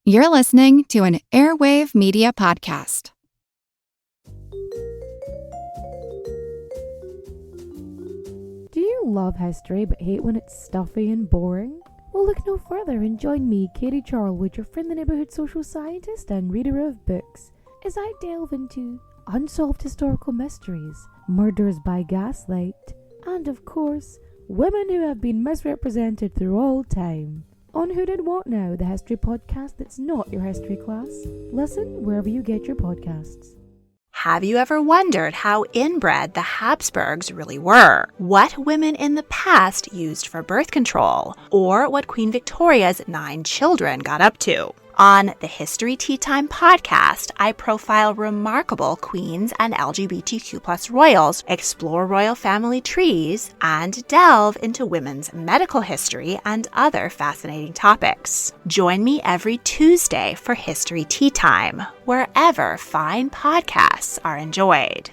You're listening to an Airwave Media Podcast. Do you love history but hate when it's stuffy and boring? Well, look no further and join me, Katie Charlwood, your friendly neighbourhood social scientist and reader of books, as I delve into unsolved historical mysteries, murders by gaslight, and of course, women who have been misrepresented through all time. On Who Did What Now, the history podcast that's not your history class. Listen wherever you get your podcasts. Have you ever wondered how inbred the Habsburgs really were? What women in the past used for birth control? Or what Queen Victoria's 9 children got up to? On the History Tea Time podcast, I profile remarkable queens and LGBTQ+ royals, explore royal family trees, and delve into women's medical history and other fascinating topics. Join me every Tuesday for History Tea Time, wherever fine podcasts are enjoyed.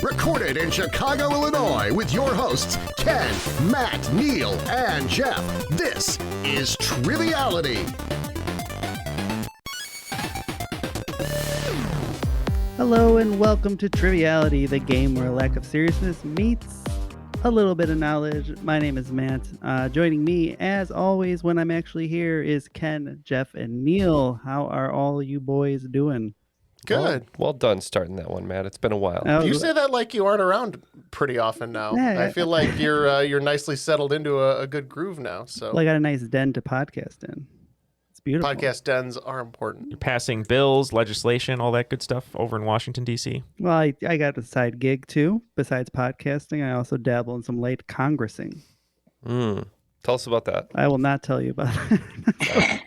Recorded in Chicago, Illinois, with your hosts, Ken, Matt, Neil, and Jeff. This is Triviality. Hello and welcome to Triviality, the game where a lack of seriousness meets a little bit of knowledge. My name is Matt. Joining me, as always, when I'm actually here is Ken, Jeff, and Neil. How are all you boys doing? Good. Well done starting that one, Matt. It's been a while. You say that like you aren't around pretty often now. Yeah, I feel like you're nicely settled into a good groove now. So Well, I got a nice den to podcast in. It's beautiful. podcast dens are important. You're passing bills, legislation, all that good stuff over in Washington, D.C. Well, I got a side gig too. Besides podcasting, I also dabble in some light congressing. Tell us about that. I will not tell you about it.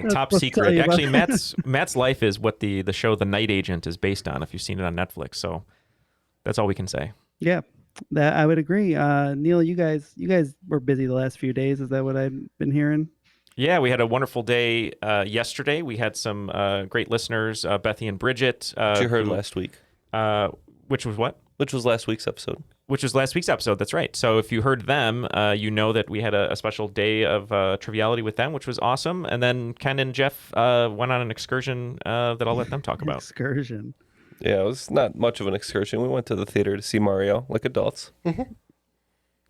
Top We'll tell secret. you about Actually, Matt's life is what the show The Night Agent is based on, if you've seen it on Netflix. So that's all we can say. Yeah, that I would agree. Neil, you guys were busy the last few days. Is that what I've been hearing? Yeah, we had a wonderful day yesterday. We had some great listeners, Bethy and Bridget. Which you heard last week. Which was what? Which was last week's episode. Which was last week's episode. That's right. So if you heard them, you know that we had a special day of Triviality with them, which was awesome. And then Ken and Jeff went on an excursion that I'll let them talk about. Excursion. Yeah, it was not much of an excursion. We went to the theater to see Mario, like adults.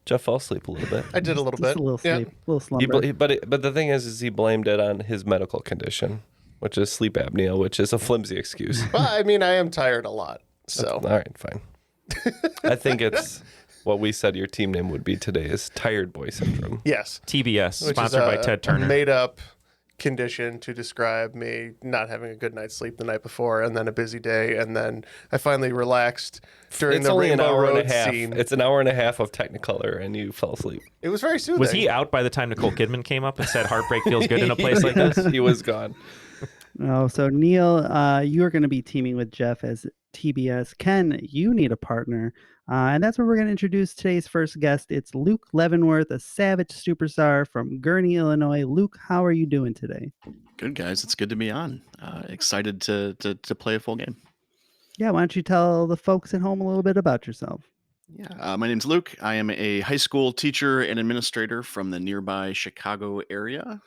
Jeff fell asleep a little bit. I did a little bit. Just a little Yeah. sleep, a little slumber. But the thing is he blamed it on his medical condition, which is sleep apnea, which is a flimsy excuse. Well, I mean, I am tired a lot. So All right, fine. I think it's what we said your team name would be today is Tired Boy Syndrome. yes, TBS, which sponsored is by Ted Turner. A made-up condition to describe me not having a good night's sleep the night before, and then a busy day, and then I finally relaxed during It's the only an Rainbow hour Road and a half. scene. It's an hour and a half of Technicolor, and you fell asleep. It was very soothing. Was he out by the time Nicole Kidman came up and said heartbreak feels good in a place like this? He was gone. Oh, so Neil, you are going to be teaming with Jeff as TBS. Ken, you need a partner. And that's where we're going to introduce today's first guest. It's Luke Leavenworth, a savage superstar from Gurnee, Illinois. Luke, how are you doing today? Good, guys. It's good to be on. Excited to play a full game. Yeah, why don't you tell the folks at home a little bit about yourself? Yeah, my name's Luke. I am a high school teacher and administrator from the nearby Chicago area.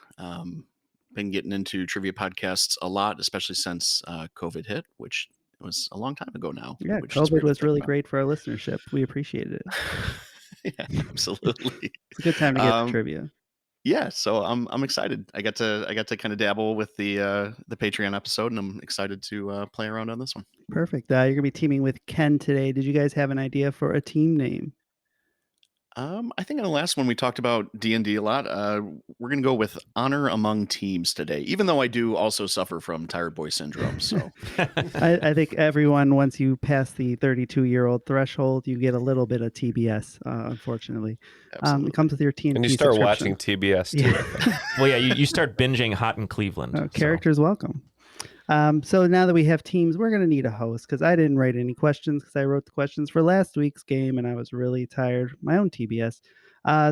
Been getting into trivia podcasts a lot, especially since COVID hit, which was a long time ago now. Yeah, which is COVID weird to was think really about. great for our listenership. We appreciated it. Yeah, absolutely. It's a good time to get to trivia. Yeah, so I'm excited. I got to kind of dabble with the Patreon episode, and I'm excited to play around on this one. Perfect. You're going to be teaming with Ken today. Did you guys have an idea for a team name? I think in the last one we talked about D&D a lot. We're going to go with Honor Among Teams today, even though I do also suffer from Tired Boy Syndrome. So I think everyone, once you pass the 32-year-old threshold, you get a little bit of TBS, unfortunately. It comes with your TNT And you start subscription. watching TBS too. Yeah. Well, yeah, you start binging Hot in Cleveland. so. Characters welcome. So now that we have teams, we're going to need a host because I didn't write any questions because I wrote the questions for last week's game and I was really tired. My own TBS.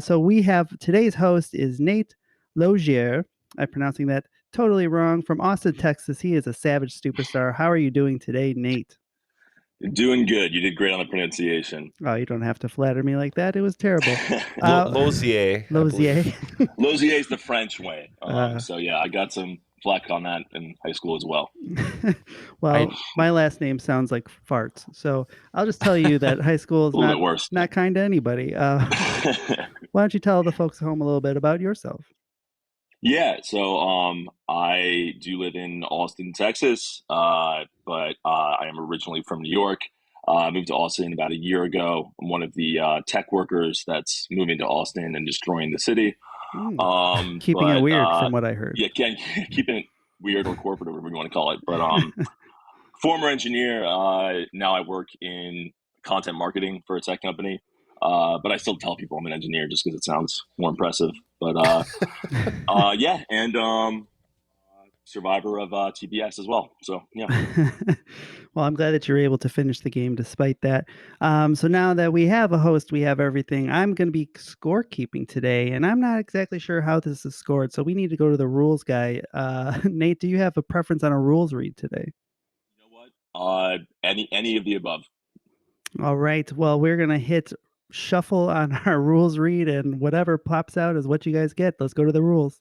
So we have today's host is Nate Logier. I'm pronouncing that totally wrong. From Austin, Texas. He is a savage superstar. How are you doing today, Nate? Doing good. You did great on the pronunciation. Oh, you don't have to flatter me like that. It was terrible. Losier. Losier. Losier is the French way. Uh. So yeah, I got some flack on that in high school as well. Well, my last name sounds like farts, so I'll just tell you that high school is A little bit worse. not kind to anybody. Why don't you tell the folks at home a little bit about yourself? Yeah, so I do live in Austin, Texas, but I am originally from New York. I moved to Austin about a year ago. I'm one of the tech workers that's moving to Austin and destroying the city. Keeping it weird, from what I heard. Yeah, keeping it weird or corporate, or whatever you want to call it. But former engineer. Now I work in content marketing for a tech company. But I still tell people I'm an engineer just because it sounds more impressive. But yeah, and survivor of TPS as well. So yeah. Well, I'm glad that you're able to finish the game despite that. So now that we have a host, we have everything. I'm going to be scorekeeping today, and I'm not exactly sure how this is scored. So we need to go to the rules guy. Nate, do you have a preference on a rules read today? You know what? Any of the above. All right. Well, we're going to hit shuffle on our rules read, and whatever pops out is what you guys get. Let's go to the rules.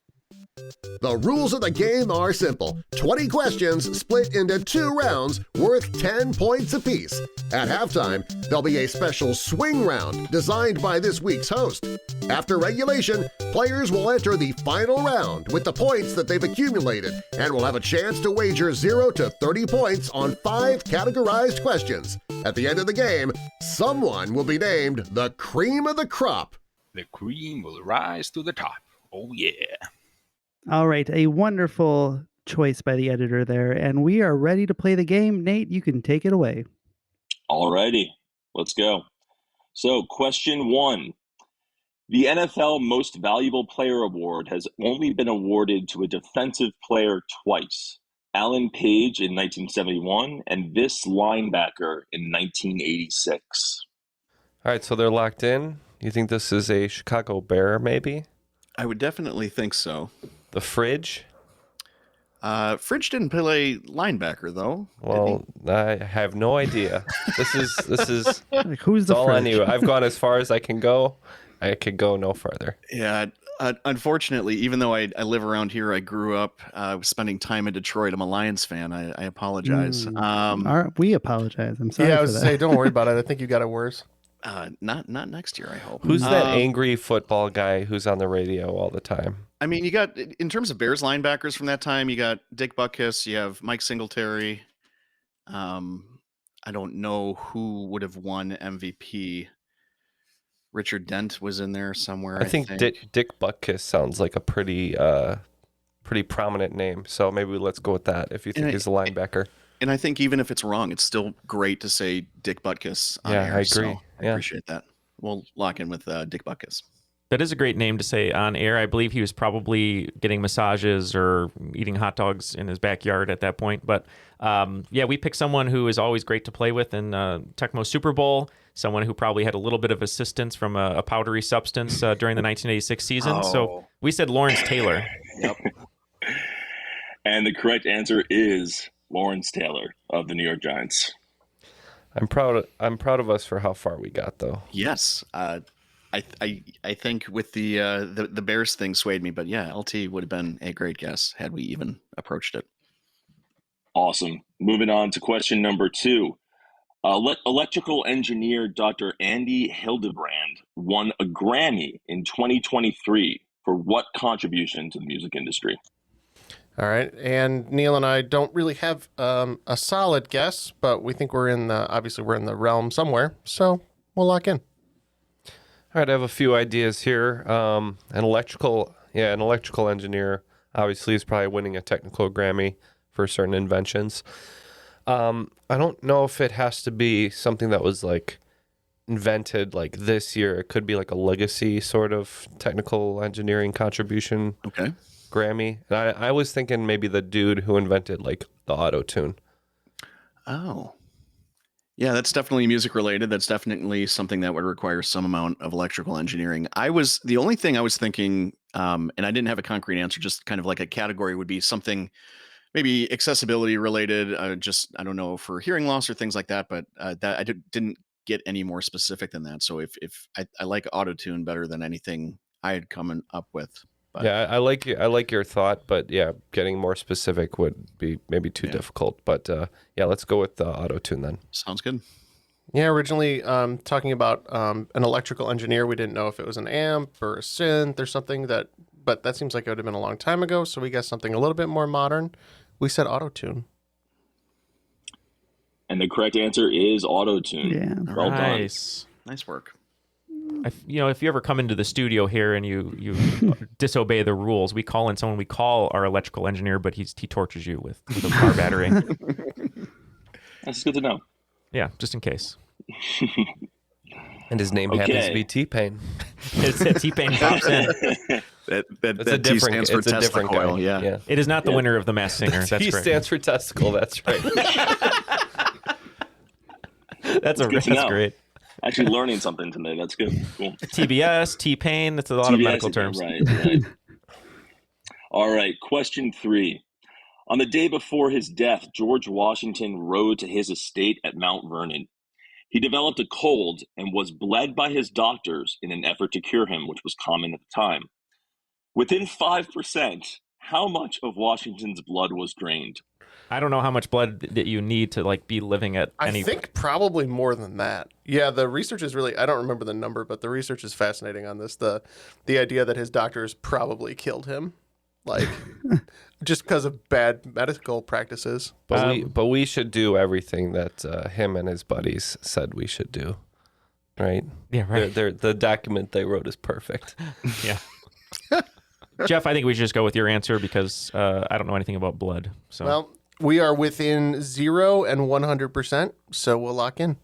The rules of the game are simple. 20 questions split into 2 rounds worth 10 points apiece. At halftime, there'll be a special swing round designed by this week's host. After regulation, players will enter the final round with the points that they've accumulated and will have a chance to wager 0 to 30 points on 5 categorized questions. At the end of the game, someone will be named the cream of the crop. The cream will rise to the top. Oh, yeah. All right, a wonderful choice by the editor there, and we are ready to play the game. Nate, you can take it away. Alrighty, let's go. So, question 1. The NFL Most Valuable Player Award has only been awarded to a defensive player twice. Alan Page in 1971 and this linebacker in 1986. All right, so they're locked in. You think this is a Chicago Bear, maybe? I would definitely think so. The Fridge? Fridge didn't play linebacker, though. Well, I have no idea. This is like, who's the all Fridge? I knew. I've gone as far as I can go. I could go no further. Yeah, unfortunately, even though I live around here, I grew up spending time in Detroit. I'm a Lions fan. I apologize. We apologize. I'm sorry. Yeah, I for was that. say, don't worry about it. I think you got it worse. Not next year, I hope. Who's that angry football guy who's on the radio all the time? I mean, you got, in terms of Bears linebackers from that time, you got Dick Butkus, you have Mike Singletary. I don't know who would have won MVP. Richard Dent was in there somewhere. I think Dick Butkus sounds like a pretty prominent name. So maybe let's go with that if you think he's a linebacker. And I think even if it's wrong, it's still great to say Dick Butkus on air. I agree. So I appreciate that. We'll lock in with Dick Butkus. That is a great name to say on air. I believe he was probably getting massages or eating hot dogs in his backyard at that point. But yeah, we picked someone who is always great to play with in Tecmo Super Bowl, someone who probably had a little bit of assistance from a powdery substance during the 1986 season. So we said Lawrence Taylor. Yep. And the correct answer is Lawrence Taylor of the New York Giants. I'm proud of us for how far we got, though. Yes. I think with the Bears thing swayed me, but yeah, LT would have been a great guess had we even approached it. Awesome. Moving on to question number 2. Electrical engineer Dr. Andy Hildebrand won a Grammy in 2023 for what contribution to the music industry? All right, and Neil and I don't really have a solid guess, but we think we're in the realm somewhere, so we'll lock in. All right, I have a few ideas here. An electrical engineer obviously is probably winning a technical Grammy for certain inventions. I don't know if it has to be something that was like invented like this year. It could be like a legacy sort of technical engineering contribution. Okay. Grammy. And I was thinking maybe the dude who invented like the auto-tune. Oh. Yeah, that's definitely music related. That's definitely something that would require some amount of electrical engineering. The only thing I was thinking, and I didn't have a concrete answer, just kind of like a category would be something maybe accessibility related. Just I don't know for hearing loss or things like that, but that I didn't get any more specific than that. So if I like autotune better than anything I had come up with. But, yeah, I like your thought, but yeah, getting more specific would be maybe too difficult. But yeah, let's go with auto-tune then. Sounds good. Yeah, originally talking about an electrical engineer, we didn't know if it was an amp or a synth or something but that seems like it would have been a long time ago. So we got something a little bit more modern. We said auto-tune. And the correct answer is auto-tune. Yeah. Well Nice. Nice work. If you ever come into the studio here and you disobey the rules, we call in someone we call our electrical engineer, but he tortures you with a car battery. That's good to know. Yeah, just in case. And his name happens to be T-Pain. It's that T-Pain pops in. That T stands for Testicle. Yeah. It is not the winner of the Masked Singer. That's T correct. stands for Testicle. That's right. That's great. Actually learning something today. That's good. Cool. TBS, T-Pain, that's a lot of medical terms. Right. All right, question 3. On the day before his death, George Washington rode to his estate at Mount Vernon. He developed a cold and was bled by his doctors in an effort to cure him, which was common at the time. Within 5%, how much of Washington's blood was drained? I don't know how much blood that you need to be living at any... I think probably more than that. Yeah, the research is really, I don't remember the number, but the research is fascinating on this. The idea that his doctors probably killed him, just because of bad medical practices. But we should do everything that him and his buddies said we should do, right? Yeah, right. The document they wrote is perfect. Yeah. Jeff, I think we should just go with your answer because I don't know anything about blood. So. Well, we are within 0 and 100%, so we'll lock in.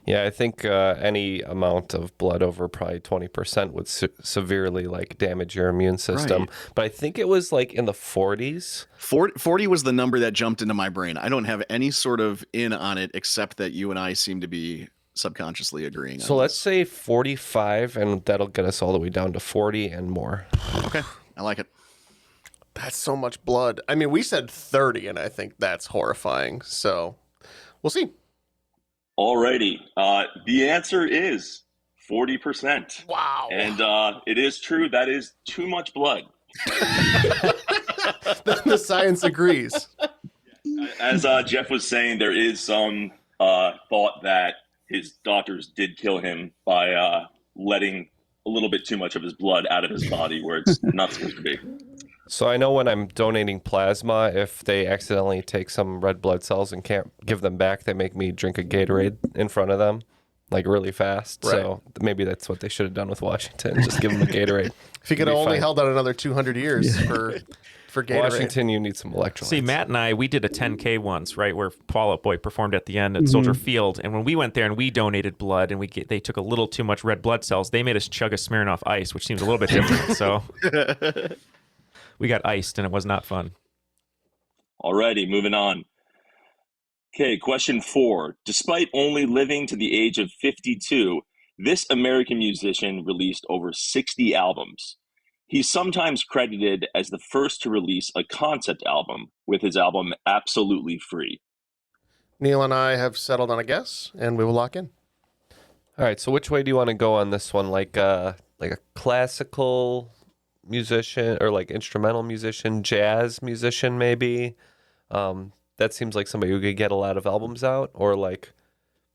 Yeah, I think any amount of blood over probably 20% would severely damage your immune system. Right. But I think it was in the 40s. 40 was the number that jumped into my brain. I don't have any sort of in on it except that you and I seem to be subconsciously agreeing. So let's say 45, and that'll get us all the way down to 40 and more. Okay, I like it. That's so much blood. I mean, we said 30, and I think that's horrifying. So we'll see. Alrighty. The answer is 40%. Wow. And it is true. That is too much blood. The science agrees. As Jeff was saying, there is some thought that his doctors did kill him by letting a little bit too much of his blood out of his body where it's not supposed to be. So I know when I'm donating plasma, if they accidentally take some red blood cells and can't give them back, they make me drink a Gatorade in front of them, really fast. Right. So maybe that's what they should have done with Washington. Just give him a Gatorade. If he could have only held out another 200 years for Gatorade. Washington, you need some electrolytes. See, Matt and I, we did a 10K once, right, where Fall Out Boy performed at the end at Soldier Field. And when we went there and we donated blood and they took a little too much red blood cells, they made us chug a Smirnoff Ice, which seems a little bit different. So we got iced and it was not fun. Alrighty, moving on. Okay, question 4. Despite only living to the age of 52, this American musician released over 60 albums. He's sometimes credited as the first to release a concept album with his album Absolutely Free. Neil and I have settled on a guess, and we will lock in. All right, so which way do you want to go on this one? Like a classical musician or instrumental musician, jazz musician maybe? That seems like somebody who could get a lot of albums out, or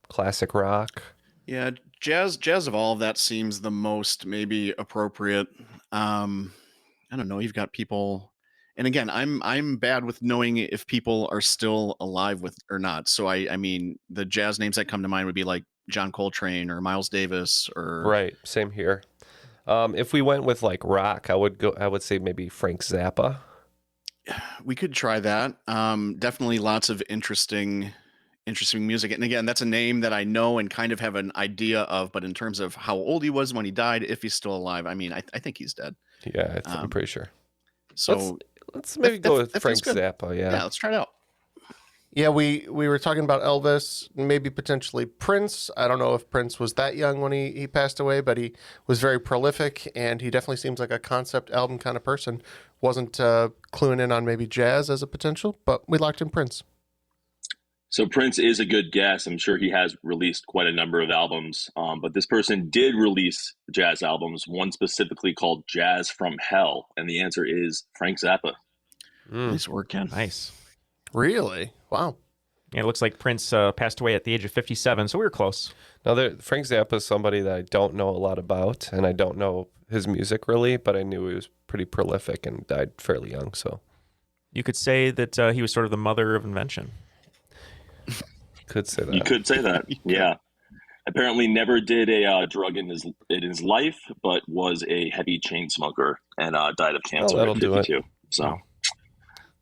classic rock. Yeah, jazz of all of that seems the most maybe appropriate. I don't know. You've got people, and again, I'm bad with knowing if people are still alive with or not. So I mean, the jazz names that come to mind would be John Coltrane or Miles Davis or Right. Same here. If we went with rock, I would say maybe Frank Zappa. We could try that. Definitely lots of interesting music. And again, that's a name that I know and kind of have an idea of, but in terms of how old he was when he died, if he's still alive, I mean, I think he's dead. Yeah, I'm pretty sure. So let's maybe go with Frank Zappa. Yeah, let's try it out. Yeah, we were talking about Elvis, maybe potentially Prince. I don't know if Prince was that young when he passed away, but he was very prolific, and he definitely seems like a concept album kind of person. Wasn't cluing in on maybe jazz as a potential, but we locked in Prince. So Prince is a good guess. I'm sure he has released quite a number of albums, but this person did release jazz albums, one specifically called Jazz from Hell, and the answer is Frank Zappa. Nice work, Ken. Nice. Really? Wow. Yeah, it looks like Prince passed away at the age of 57, so we were close. Now, Frank Zappa is somebody that I don't know a lot about, and I don't know his music really, but I knew he was pretty prolific and died fairly young. So You could say that he was sort of the mother of invention. could say that. You could say that, yeah. Apparently never did a drug in his life, but was a heavy chain smoker and died of cancer that'll at do it. 52. So,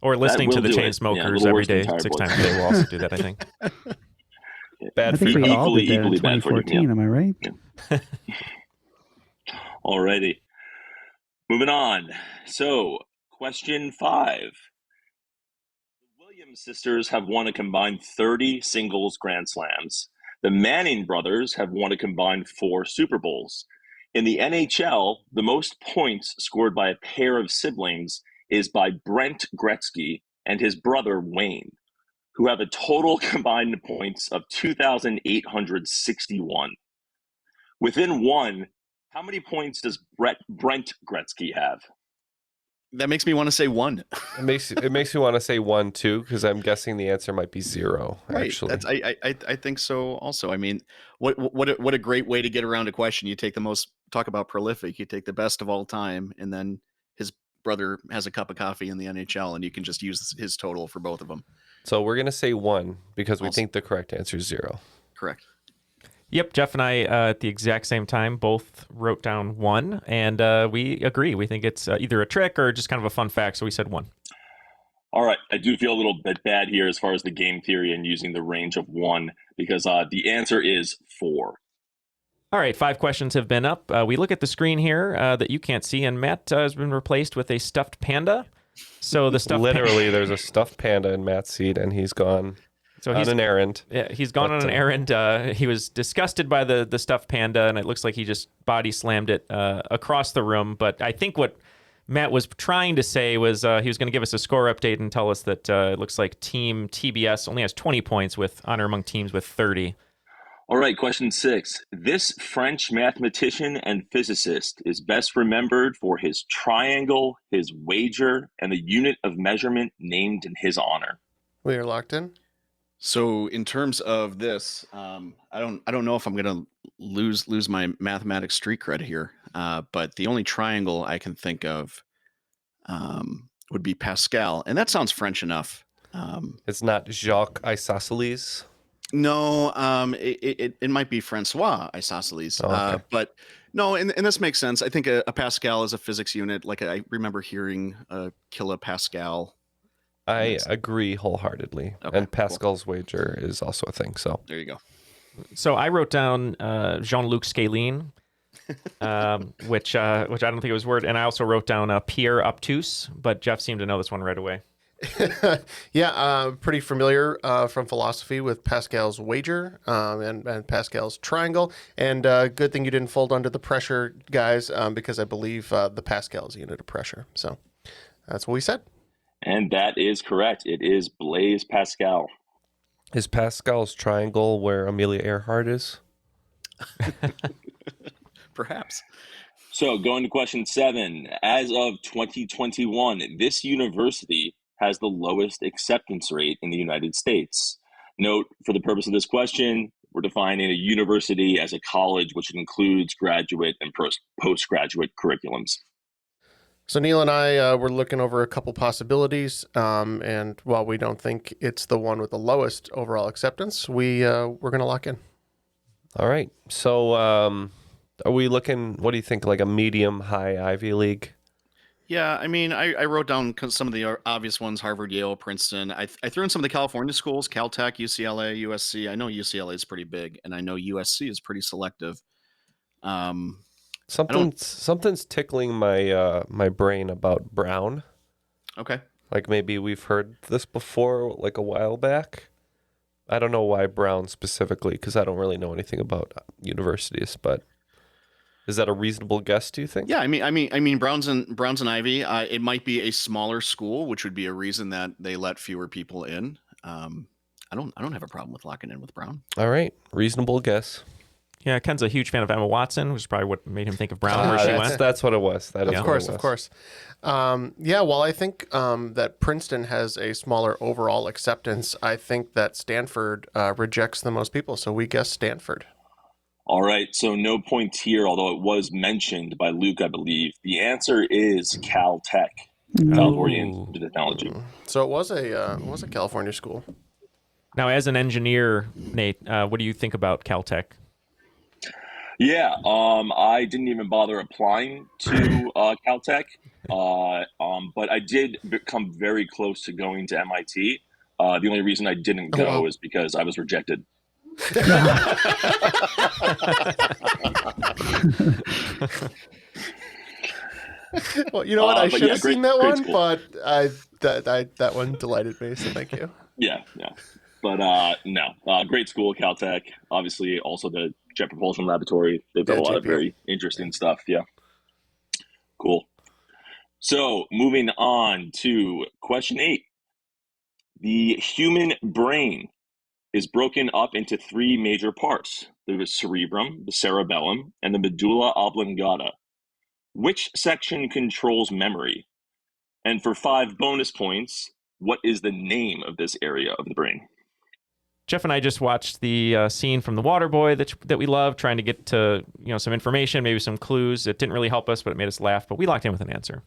Or listening to will the do chain it. Yeah, a smokers little every worse than day, Tire 6 Boys. times a day will also do that, I think. Bad I for think you. we all did that in Equally bad for you, 2014. Am I right? Alrighty. Moving on. So, question 5. The Williams sisters have won a combined 30 singles Grand Slams. The Manning brothers have won a combined 4 Super Bowls. In the NHL, the most points scored by a pair of siblings is by Brent Gretzky and his brother Wayne, who have a total combined points of 2,861. Within one, how many points does Brent Gretzky have? That makes me want to say 1. It makes me want to say 1 too, because I'm guessing the answer might be 0. Right. Actually, That's I think so also. I mean, what a great way to get around a question. You take the most, talk about prolific, you take the best of all time, and then his brother has a cup of coffee in the NHL, and you can just use his total for both of them. so we're gonna say 1 because we Also- think the correct answer is 0. Correct. Yep, Jeff and I at the exact same time both wrote down 1, and we agree. We think it's either a trick or just kind of a fun fact, so we said 1. All right, I do feel a little bit bad here as far as the game theory and using the range of 1 because the answer is 4. All right, 5 questions have been up. We look at the screen here that you can't see, and Matt has been replaced with a stuffed panda. So the stuffed Literally, there's a stuffed panda in Matt's seat, and he's gone on an errand. Yeah, he's gone But, on an errand. He was disgusted by the stuffed panda, and it looks like he just body slammed it across the room. But I think what Matt was trying to say was he was going to give us a score update and tell us that it looks like Team TBS only has 20 points with honor among teams with 30. All right, question 6. This French mathematician and physicist is best remembered for his triangle, his wager, and the unit of measurement named in his honor. We are locked in. So in terms of this, I don't know if I'm gonna lose my mathematics street cred here, but the only triangle I can think of would be Pascal, and that sounds French enough. It's not Jacques Isosceles. No, it might be Francois Isosceles, okay. but no, and this makes sense. I think a Pascal is a physics unit. Like I remember hearing a kilopascal. I agree wholeheartedly. Okay, And Pascal's wager is also a thing. So There you go. So I wrote down Jean-Luc Scalene, which I don't think it was word, and I also wrote down Pierre Obtuse, but Jeff seemed to know this one right away. Yeah, pretty familiar from philosophy with Pascal's wager and Pascal's triangle. And good thing you didn't fold under the pressure, guys, because I believe the Pascal is a unit of pressure. So that's what we said. And that is correct. It is Blaise Pascal. is Pascal's triangle where Amelia Earhart is? Perhaps. So going to question 7. As of 2021, this university has the lowest acceptance rate in the United States. Note, for the purpose of this question, we're defining a university as a college which includes graduate and postgraduate curriculums. So Neil and I were looking over a couple possibilities, and while we don't think it's the one with the lowest overall acceptance, we're going to lock in. All right. So are we looking, what do you think, like a medium-high Ivy League? Yeah, I mean, I wrote down some of the obvious ones: Harvard, Yale, Princeton. I threw in some of the California schools: Caltech, UCLA, USC. I know UCLA is pretty big, and I know USC is pretty selective. Something's tickling my my brain about Brown. Okay. Like maybe we've heard this before, like a while back. I don't know why Brown specifically, because I don't really know anything about universities. But is that a reasonable guess? Do you think? Yeah, I mean, Browns and Ivy. It might be a smaller school, which would be a reason that they let fewer people in. I don't have a problem with locking in with Brown. All right, reasonable guess. Yeah, Ken's a huge fan of Emma Watson, which is probably what made him think of Brown where she went. That's what it was. Of course. Yeah, well, I think that Princeton has a smaller overall acceptance. I think that Stanford rejects the most people, so we guess Stanford. All right, so no points here, although it was mentioned by Luke, I believe. The answer is Caltech, California Institute of Technology. So it was a California school. Now, as an engineer, Nate, what do you think about Caltech? Yeah, I didn't even bother applying to Caltech, but I did come very close to going to MIT. The only reason I didn't go is because I was rejected. Well, you know what? I should have seen that one, school. but that one delighted me, so thank you. Yeah. But no, great school, Caltech. Obviously, also the Jet Propulsion Laboratory. They've got a lot of very interesting stuff. Yeah. Cool. So moving on to question 8. The human brain is broken up into 3 major parts. There's the cerebrum, the cerebellum, and the medulla oblongata. Which section controls memory? And for 5 bonus points, what is the name of this area of the brain? Jeff and I just watched the scene from The Waterboy that we love, trying to get to some information, maybe some clues. It didn't really help us, but it made us laugh. But we locked in with an answer.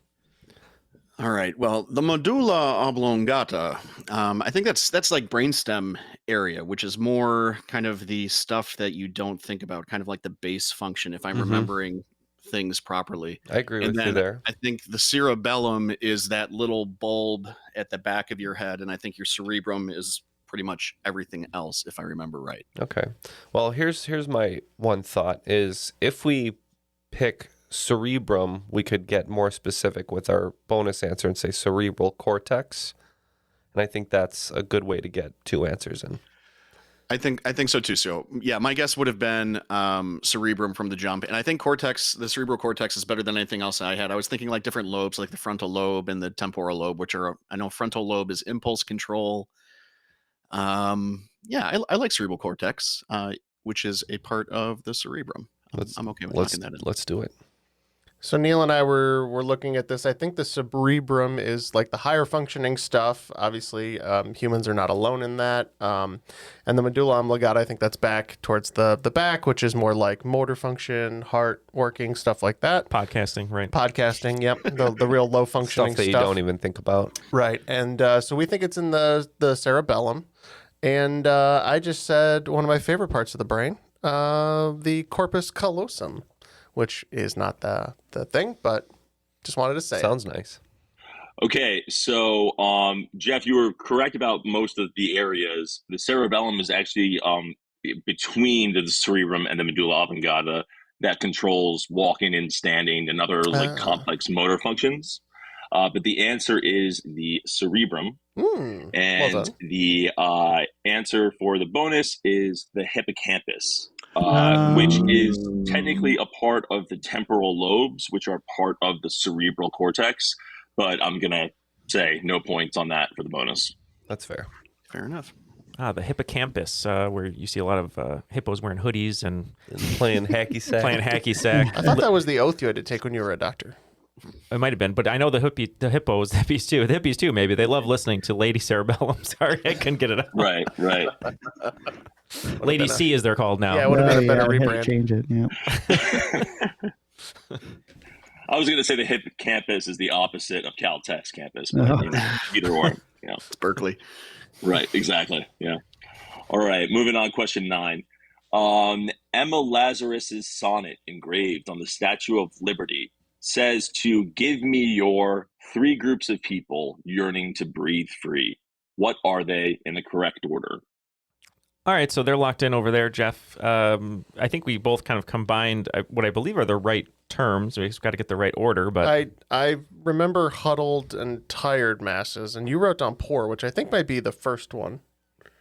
All right. Well, the medulla oblongata, I think that's like brainstem area, which is more kind of the stuff that you don't think about, kind of like the base function, if I'm remembering things properly. I agree with you there. I think the cerebellum is that little bulb at the back of your head, and I think your cerebrum is pretty much everything else, if I remember right. Okay. Well, here's my one thought is if we pick cerebrum, we could get more specific with our bonus answer and say cerebral cortex. And I think that's a good way to get 2 answers in. I think so too. So yeah, my guess would have been cerebrum from the jump, and I think the cerebral cortex is better than anything else I had. I was thinking like different lobes, like the frontal lobe and the temporal lobe, which are, I know frontal lobe is impulse control. Yeah, I like cerebral cortex, which is a part of the cerebrum. I'm okay with locking that in. Let's do it. So Neil and I were looking at this. I think the cerebrum is like the higher functioning stuff. Obviously, humans are not alone in that. And the medulla oblongata, I think that's back towards the back, which is more like motor function, heart working, stuff like that. Podcasting, right? Podcasting, yep. The real low functioning stuff that you don't even think about. Right. And so we think it's in the cerebellum. And I just said one of my favorite parts of the brain, the corpus callosum, which is not the thing, but just wanted to say. Sounds nice. Okay, so Jeff, you were correct about most of the areas. The cerebellum is actually between the cerebrum and the medulla oblongata that controls walking and standing and other complex motor functions. But the answer is the cerebrum. And well the answer for the bonus is the hippocampus, which is technically a part of the temporal lobes, which are part of the cerebral cortex. But I'm going to say no points on that for the bonus. That's fair. Fair enough. The hippocampus, where you see a lot of hippos wearing hoodies and playing hacky sack. I thought that was the oath you had to take when you were a doctor. It might have been, but I know the hippies too. Maybe they love listening to Lady Cerebellum. Sorry, I couldn't get it out. Right. Lady C, as they're called now. Yeah, it would have been a better I had to rebrand. change it. Yeah. I was going to say the hippocampus is the opposite of Caltech's campus, but either or. It's Berkeley. Right, exactly. Yeah. All right, moving on. Question 9. Emma Lazarus's sonnet engraved on the Statue of Liberty says to give me your 3 groups of people yearning to breathe free. What are they in the correct order? All right, so they're locked in over there, Jeff. I think we both kind of combined what I believe are the right terms. We've got to get the right order, but I remember huddled and tired masses, and you wrote down poor, which I think might be the first one.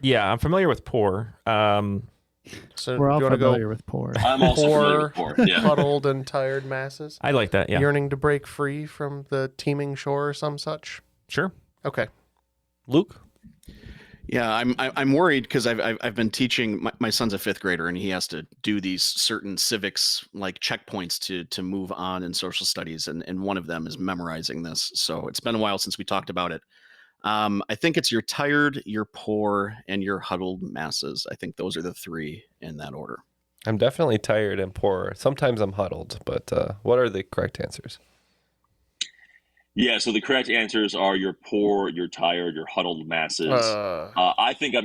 yeah, I'm familiar with poor. So We're all do you want to familiar go with poor. I'm also familiar with poor. Yeah. huddled and tired masses? I like that. Yeah, Yearning to break free from the teeming shore or some such? sure. Okay. Luke? Yeah, I'm worried because I've been teaching. My son's a fifth grader, and he has to do these certain civics like checkpoints to move on in social studies, and one of them is memorizing this. So it's been a while since we talked about it. I think it's your tired, your poor, and your huddled masses. I think those are the three in that order. I'm definitely tired and poor. Sometimes I'm huddled, but what are the correct answers? Yeah, so the correct answers are you're poor, you're tired, you're huddled masses. I think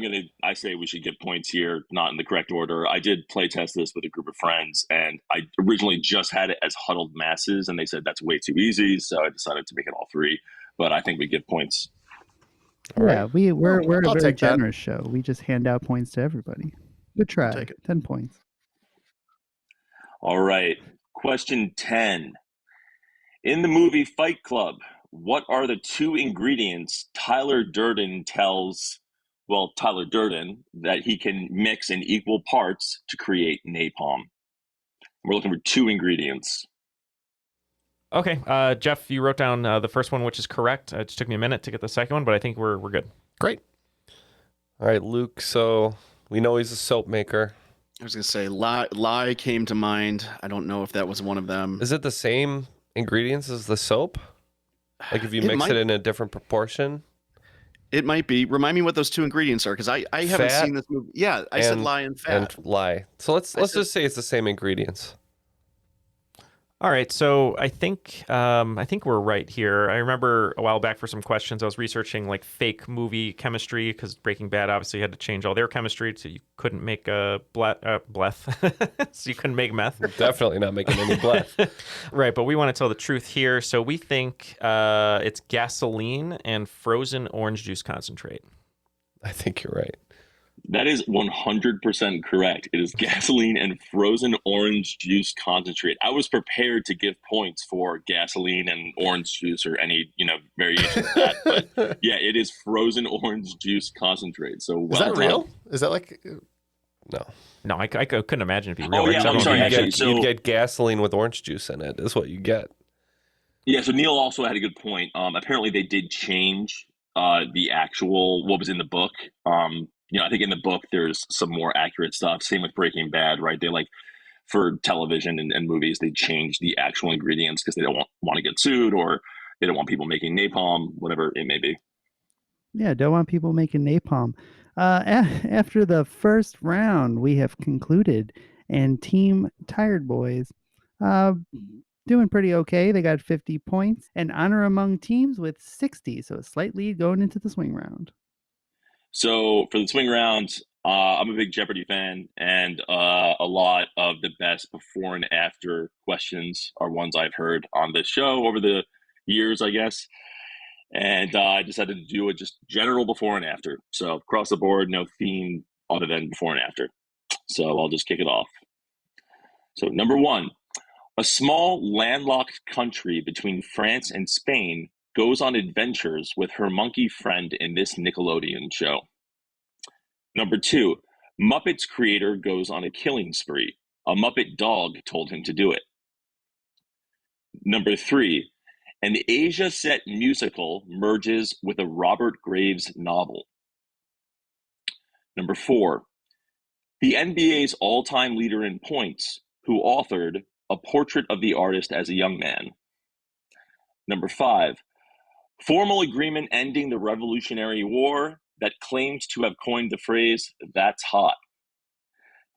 I say we should get points here, not in the correct order. I did play test this with a group of friends, and I originally just had it as huddled masses, and they said that's way too easy, so I decided to make it all three. But I think we get points. Yeah, we're a I'll very take that. generous show. We just hand out points to everybody. Good try. take it. 10 points. All right, question 10. In the movie Fight Club, what are the two ingredients Tyler Durden tells, Tyler Durden, that he can mix in equal parts to create napalm? We're looking for two ingredients. Okay, Jeff, you wrote down the first one, which is correct. It just took me a minute to get the second one, but I think we're good. Great. All right, Luke. So we know he's a soap maker. I was gonna say lye came to mind. I don't know if that was one of them. Is it the same ingredients as the soap? Like if you mix it in a different proportion? It might be. Remind me what those two ingredients are, because I haven't Fat seen this movie. Yeah, I said lye and fat. And lye. So let's just say it's the same ingredients. All right, so I think we're right here. I remember a while back for some questions, I was researching like fake movie chemistry because Breaking Bad obviously had to change all their chemistry, so you couldn't make a bleth, so you couldn't make meth. Definitely not making any bleth. Right, but we want to tell the truth here, so we think it's gasoline and frozen orange juice concentrate. I think you're right. That is 100% correct. It is gasoline and frozen orange juice concentrate. I was prepared to give points for gasoline and orange juice or any, variation of that. But yeah, it is frozen orange juice concentrate. So Is that real? Is that like... No, I couldn't imagine it'd be real. Oh, yeah, I'm sorry, actually. You'd get gasoline with orange juice in it, is what you get. Yeah, so Neil also had a good point. Apparently they did change the actual, what was in the book. I think in the book there's some more accurate stuff. Same with Breaking Bad, right? They for television and movies, they change the actual ingredients because they don't want to get sued, or they don't want people making napalm, whatever it may be. Yeah, don't want people making napalm. After the first round, we have concluded, and Team Tired Boys doing pretty okay. They got 50 points, and honor among teams with 60, so a slight lead going into the swing round. So for the swing round, I'm a big Jeopardy fan, and a lot of the best before and after questions are ones I've heard on this show over the years, I guess. And I decided to do it just general before and after. So across the board, no theme other than before and after. So I'll just kick it off. So number one, a small landlocked country between France and Spain goes on adventures with her monkey friend in this Nickelodeon show. Number two, Muppets creator goes on a killing spree. A Muppet dog told him to do it. Number three, an Asia set musical merges with a Robert Graves novel. Number four, the NBA's all-time leader in points, who authored A Portrait of the Artist as a Young Man. Number five, formal agreement ending the Revolutionary War that claimed to have coined the phrase, "That's hot."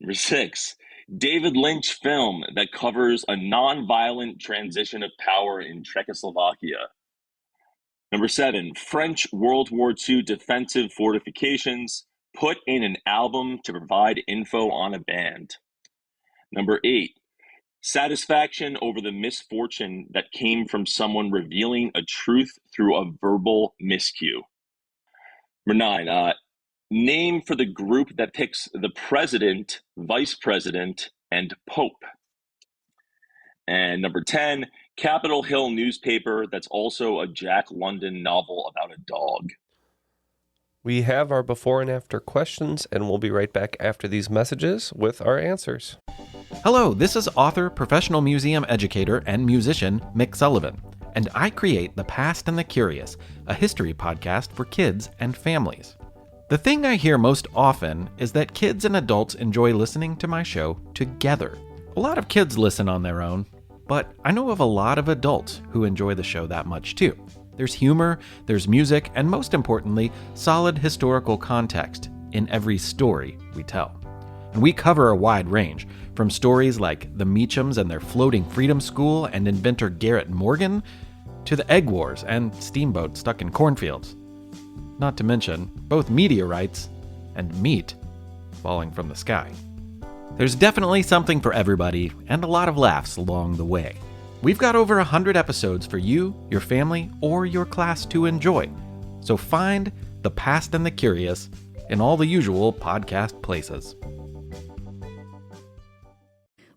Number six, David Lynch film that covers a non-violent transition of power in Czechoslovakia. Number seven, French World War II defensive fortifications put in an album to provide info on a band. Number eight, satisfaction over the misfortune that came from someone revealing a truth through a verbal miscue. Number nine, Name for the group that picks the president, vice president, and pope. And number 10, Capitol Hill newspaper that's also a Jack London novel about a dog. We have our before and after questions, and we'll be right back after these messages with our answers. Hello, this is author, professional museum educator, and musician Mick Sullivan, and I create The Past and the Curious, a history podcast for kids and families. The thing I hear most often is that kids and adults enjoy listening to my show together. A lot of kids listen on their own, but I know of a lot of adults who enjoy the show that much too. There's humor, there's music, and most importantly, solid historical context in every story we tell. And we cover a wide range, from stories like the Meachams and their floating freedom school and inventor Garrett Morgan, to the egg wars and steamboats stuck in cornfields. Not to mention both meteorites and meat falling from the sky. There's definitely something for everybody and a lot of laughs along the way. We've got over 100 episodes for you, your family, or your class to enjoy. So find The Past and the Curious in all the usual podcast places.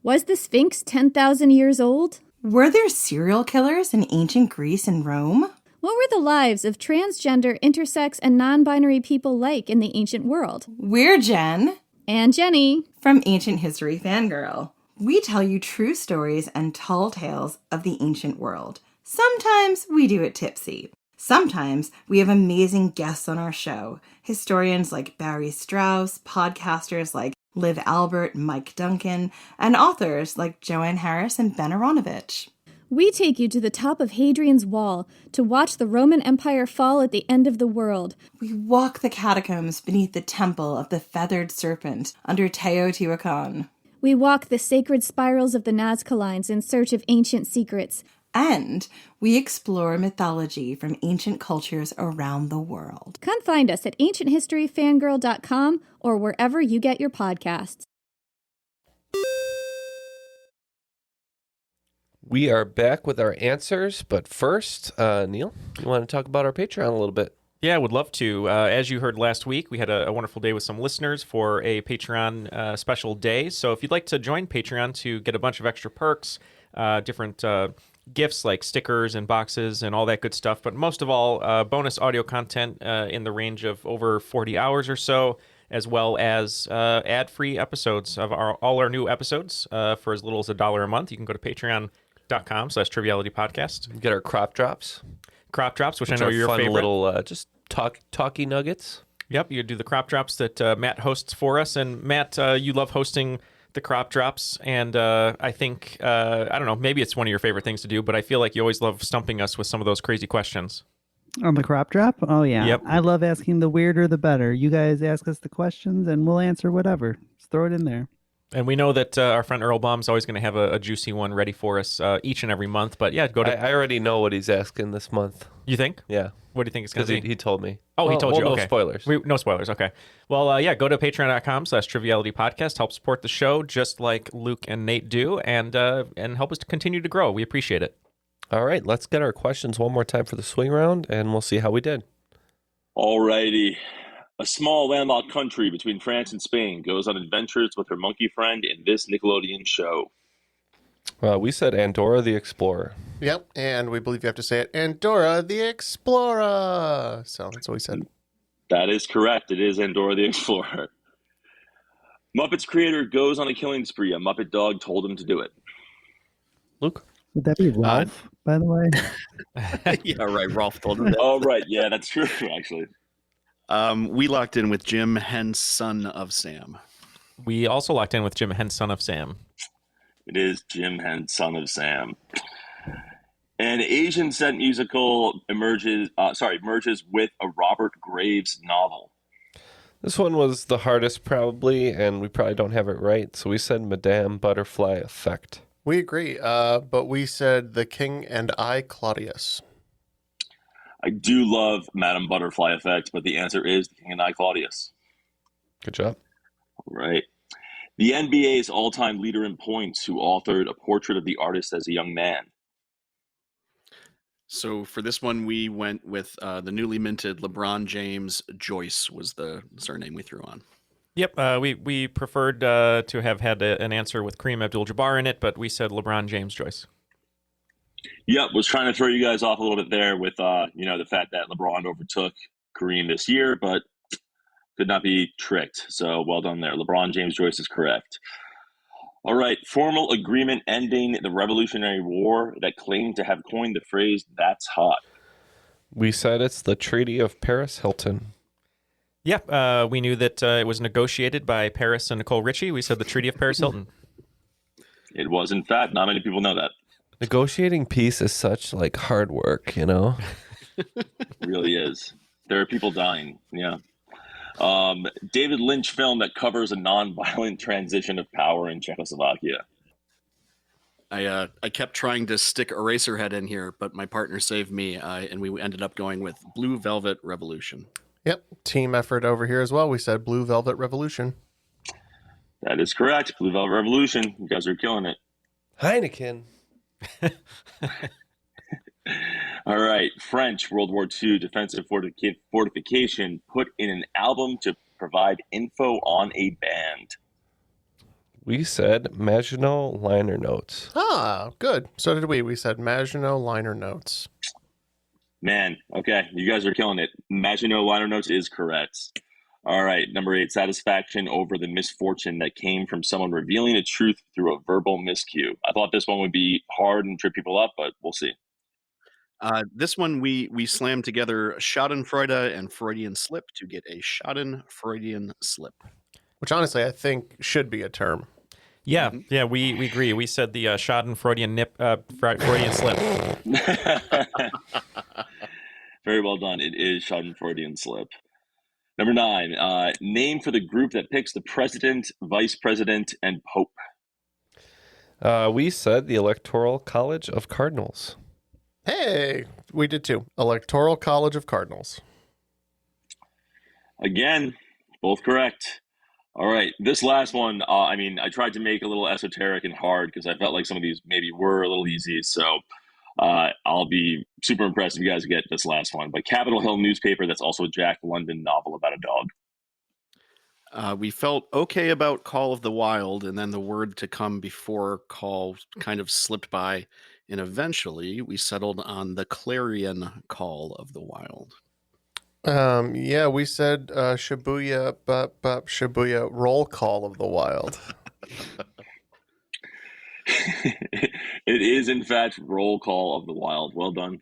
Was the Sphinx 10,000 years old? Were there serial killers in ancient Greece and Rome? What were the lives of transgender, intersex, and non-binary people like in the ancient world? We're Jen. And Jenny. From Ancient History Fangirl. We tell you true stories and tall tales of the ancient world. Sometimes we do it tipsy. Sometimes we have amazing guests on our show. Historians like Barry Strauss, podcasters like Liv Albert, Mike Duncan, and authors like Joanne Harris and Ben Aronovich. We take you to the top of Hadrian's Wall to watch the Roman Empire fall at the end of the world. We walk the catacombs beneath the temple of the feathered serpent under Teotihuacan. We walk the sacred spirals of the Nazca Lines in search of ancient secrets. And we explore mythology from ancient cultures around the world. Come find us at ancienthistoryfangirl.com or wherever you get your podcasts. We are back with our answers, but first, Neil, you want to talk about our Patreon a little bit? Yeah, I would love to. As you heard last week, we had a wonderful day with some listeners for a Patreon special day. So if you'd like to join Patreon to get a bunch of extra perks, different gifts like stickers and boxes and all that good stuff, but most of all, bonus audio content in the range of over 40 hours or so, as well as ad-free episodes of all our new episodes for as little as $1 a month. You can go to patreon.com/Triviality Podcast. Get our crop drops. Which I know are your fun favorite. Little just talky nuggets. Yep, you do the crop drops that Matt hosts for us. And Matt, you love hosting the crop drops. And I think, I don't know, maybe it's one of your favorite things to do, but I feel like you always love stumping us with some of those crazy questions. On the crop drop? Oh, yeah. Yep. I love asking the weirder the better. You guys ask us the questions and we'll answer whatever. Just throw it in there. And we know that our friend Earl Baum's always going to have a juicy one ready for us each and every month. But yeah, go to... I already know what he's asking this month. You think? Yeah. What do you think it's going to be? He told me. Oh, he told you. No Okay. spoilers. No spoilers. Okay. Well, yeah, go to patreon.com/Triviality Podcast. Help support the show just like Luke and Nate do, and help us to continue to grow. We appreciate it. All right, let's get our questions one more time for the swing round, and we'll see how we did. Alrighty. A small landlocked country between France and Spain goes on adventures with her monkey friend in this Nickelodeon show. Well, we said Andorra the Explorer. Yep, and we believe you have to say it, Andorra the Explorer. So that's what we said. That is correct. It is Andorra the Explorer. Muppets creator goes on a killing spree. A Muppet dog told him to do it. Luke? Would that be Ralph, by the way? Yeah, right. Ralph told him that. Oh, right. Yeah, that's true, actually. We locked in with Jim, hence son of Sam. We also locked in with Jim, hence son of Sam. It is Jim, hence son of Sam. An Asian set musical merges with a Robert Graves novel. This one was the hardest probably, and we probably don't have it right. So we said Madame Butterfly Effect. We agree, but we said The King and I, Claudius. I do love Madame Butterfly Effect, but the answer is The King and I, Claudius. Good job. All right. The NBA's all-time leader in points who authored A Portrait of the Artist as a Young Man. So for this one, we went with the newly minted LeBron James Joyce was the surname we threw on. Yep, we preferred to have had an answer with Kareem Abdul-Jabbar in it, but we said LeBron James Joyce. Yep, was trying to throw you guys off a little bit there with the fact that LeBron overtook Kareem this year, but could not be tricked. So well done there. LeBron James Joyce is correct. All right, formal agreement ending the Revolutionary War that claimed to have coined the phrase "that's hot." We said it's the Treaty of Paris-Hilton. Yeah, we knew that it was negotiated by Paris and Nicole Richie. We said the Treaty of Paris-Hilton. It was, in fact. Not many people know that. Negotiating peace is such hard work, It really is. There are people dying. Yeah. David Lynch film that covers a non-violent transition of power in Czechoslovakia. I kept trying to stick Eraserhead in here, but my partner saved me, and we ended up going with Blue Velvet Revolution. Yep, team effort over here as well. We said Blue Velvet Revolution. That is correct. Blue Velvet Revolution. You guys are killing it. Heineken. All right. French World War II defensive fortification put in an album to provide info on a band. We said Maginot liner notes. Ah, good. So did we. We said Maginot liner notes. Man, okay. You guys are killing it. Maginot liner notes is correct. All right. Number 8, satisfaction over the misfortune that came from someone revealing the truth through a verbal miscue. I thought this one would be hard and trip people up, but we'll see. This one, we slammed together Schadenfreude and Freudian slip to get a Schadenfreudian slip. Which honestly, I think should be a term. Yeah, yeah, we agree. We said the Schadenfreudian Freudian slip. Very well done. It is Schadenfreudian slip. Number 9, name for the group that picks the president, vice president, and pope. We said the Electoral College of Cardinals. Hey, we did too. Electoral College of Cardinals. Again, both correct. All right, this last one, I tried to make a little esoteric and hard because I felt like some of these maybe were a little easy. So I'll be super impressed if you guys get this last one. But Capitol Hill newspaper, that's also a Jack London novel about a dog. We felt okay about Call of the Wild, and then the word to come before Call kind of slipped by. And eventually we settled on the Clarion Call of the Wild. Yeah, we said Shibuya, Shibuya roll call of the wild. It is, in fact, roll call of the wild. Well done.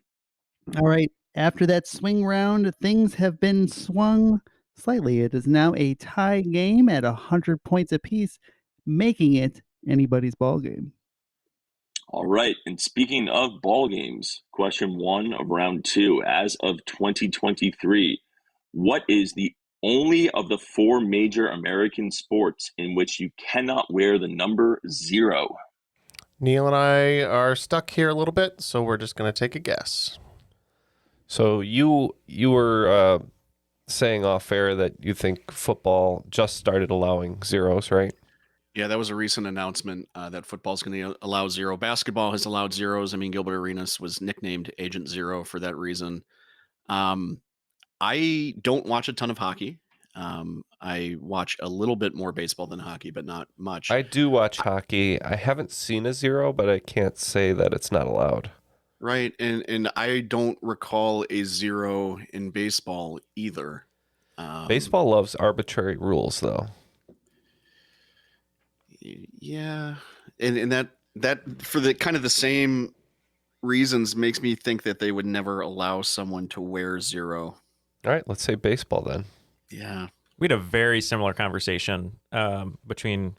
All right. After that swing round, things have been swung slightly. It is now a tie game at 100 points apiece, making it anybody's ball game. All right. And speaking of ball games, question 1 of round 2. As of 2023, what is the only of the 4 major American sports in which you cannot wear the number 0? Neil and I are stuck here a little bit, so we're just going to take a guess. So you were saying off air that you think football just started allowing zeros, right? Yeah, that was a recent announcement that football's going to allow 0. Basketball has allowed zeros. I mean, Gilbert Arenas was nicknamed Agent Zero for that reason. I don't watch a ton of hockey. I watch a little bit more baseball than hockey, but not much. I do watch hockey. I haven't seen a 0, but I can't say that it's not allowed. Right, and I don't recall a 0 in baseball either. Baseball loves arbitrary rules, though. Yeah, and that for the kind of the same reasons makes me think that they would never allow someone to wear 0. All right, let's say baseball then. Yeah. We had a very similar conversation between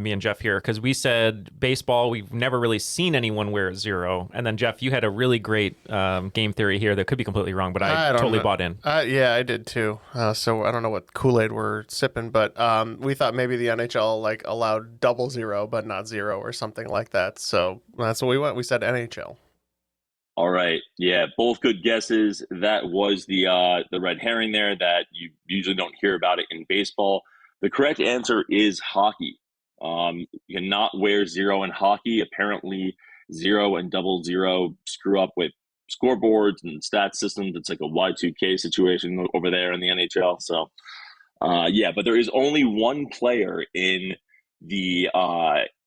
me and Jeff here, because we said baseball, we've never really seen anyone wear 0. And then, Jeff, you had a really great game theory here that could be completely wrong, but I totally bought in. Yeah, I did too. So I don't know what Kool-Aid we're sipping, but we thought maybe the NHL allowed 00, but not 0 or something like that. So that's what we went. We said NHL. All right. Yeah, both good guesses. That was the red herring there that you usually don't hear about it in baseball. The correct answer is hockey. You cannot wear 0 in hockey. Apparently 0 and 00 screw up with scoreboards and stat systems. It's like a Y2K situation over there in the NHL. So, but there is only one player in the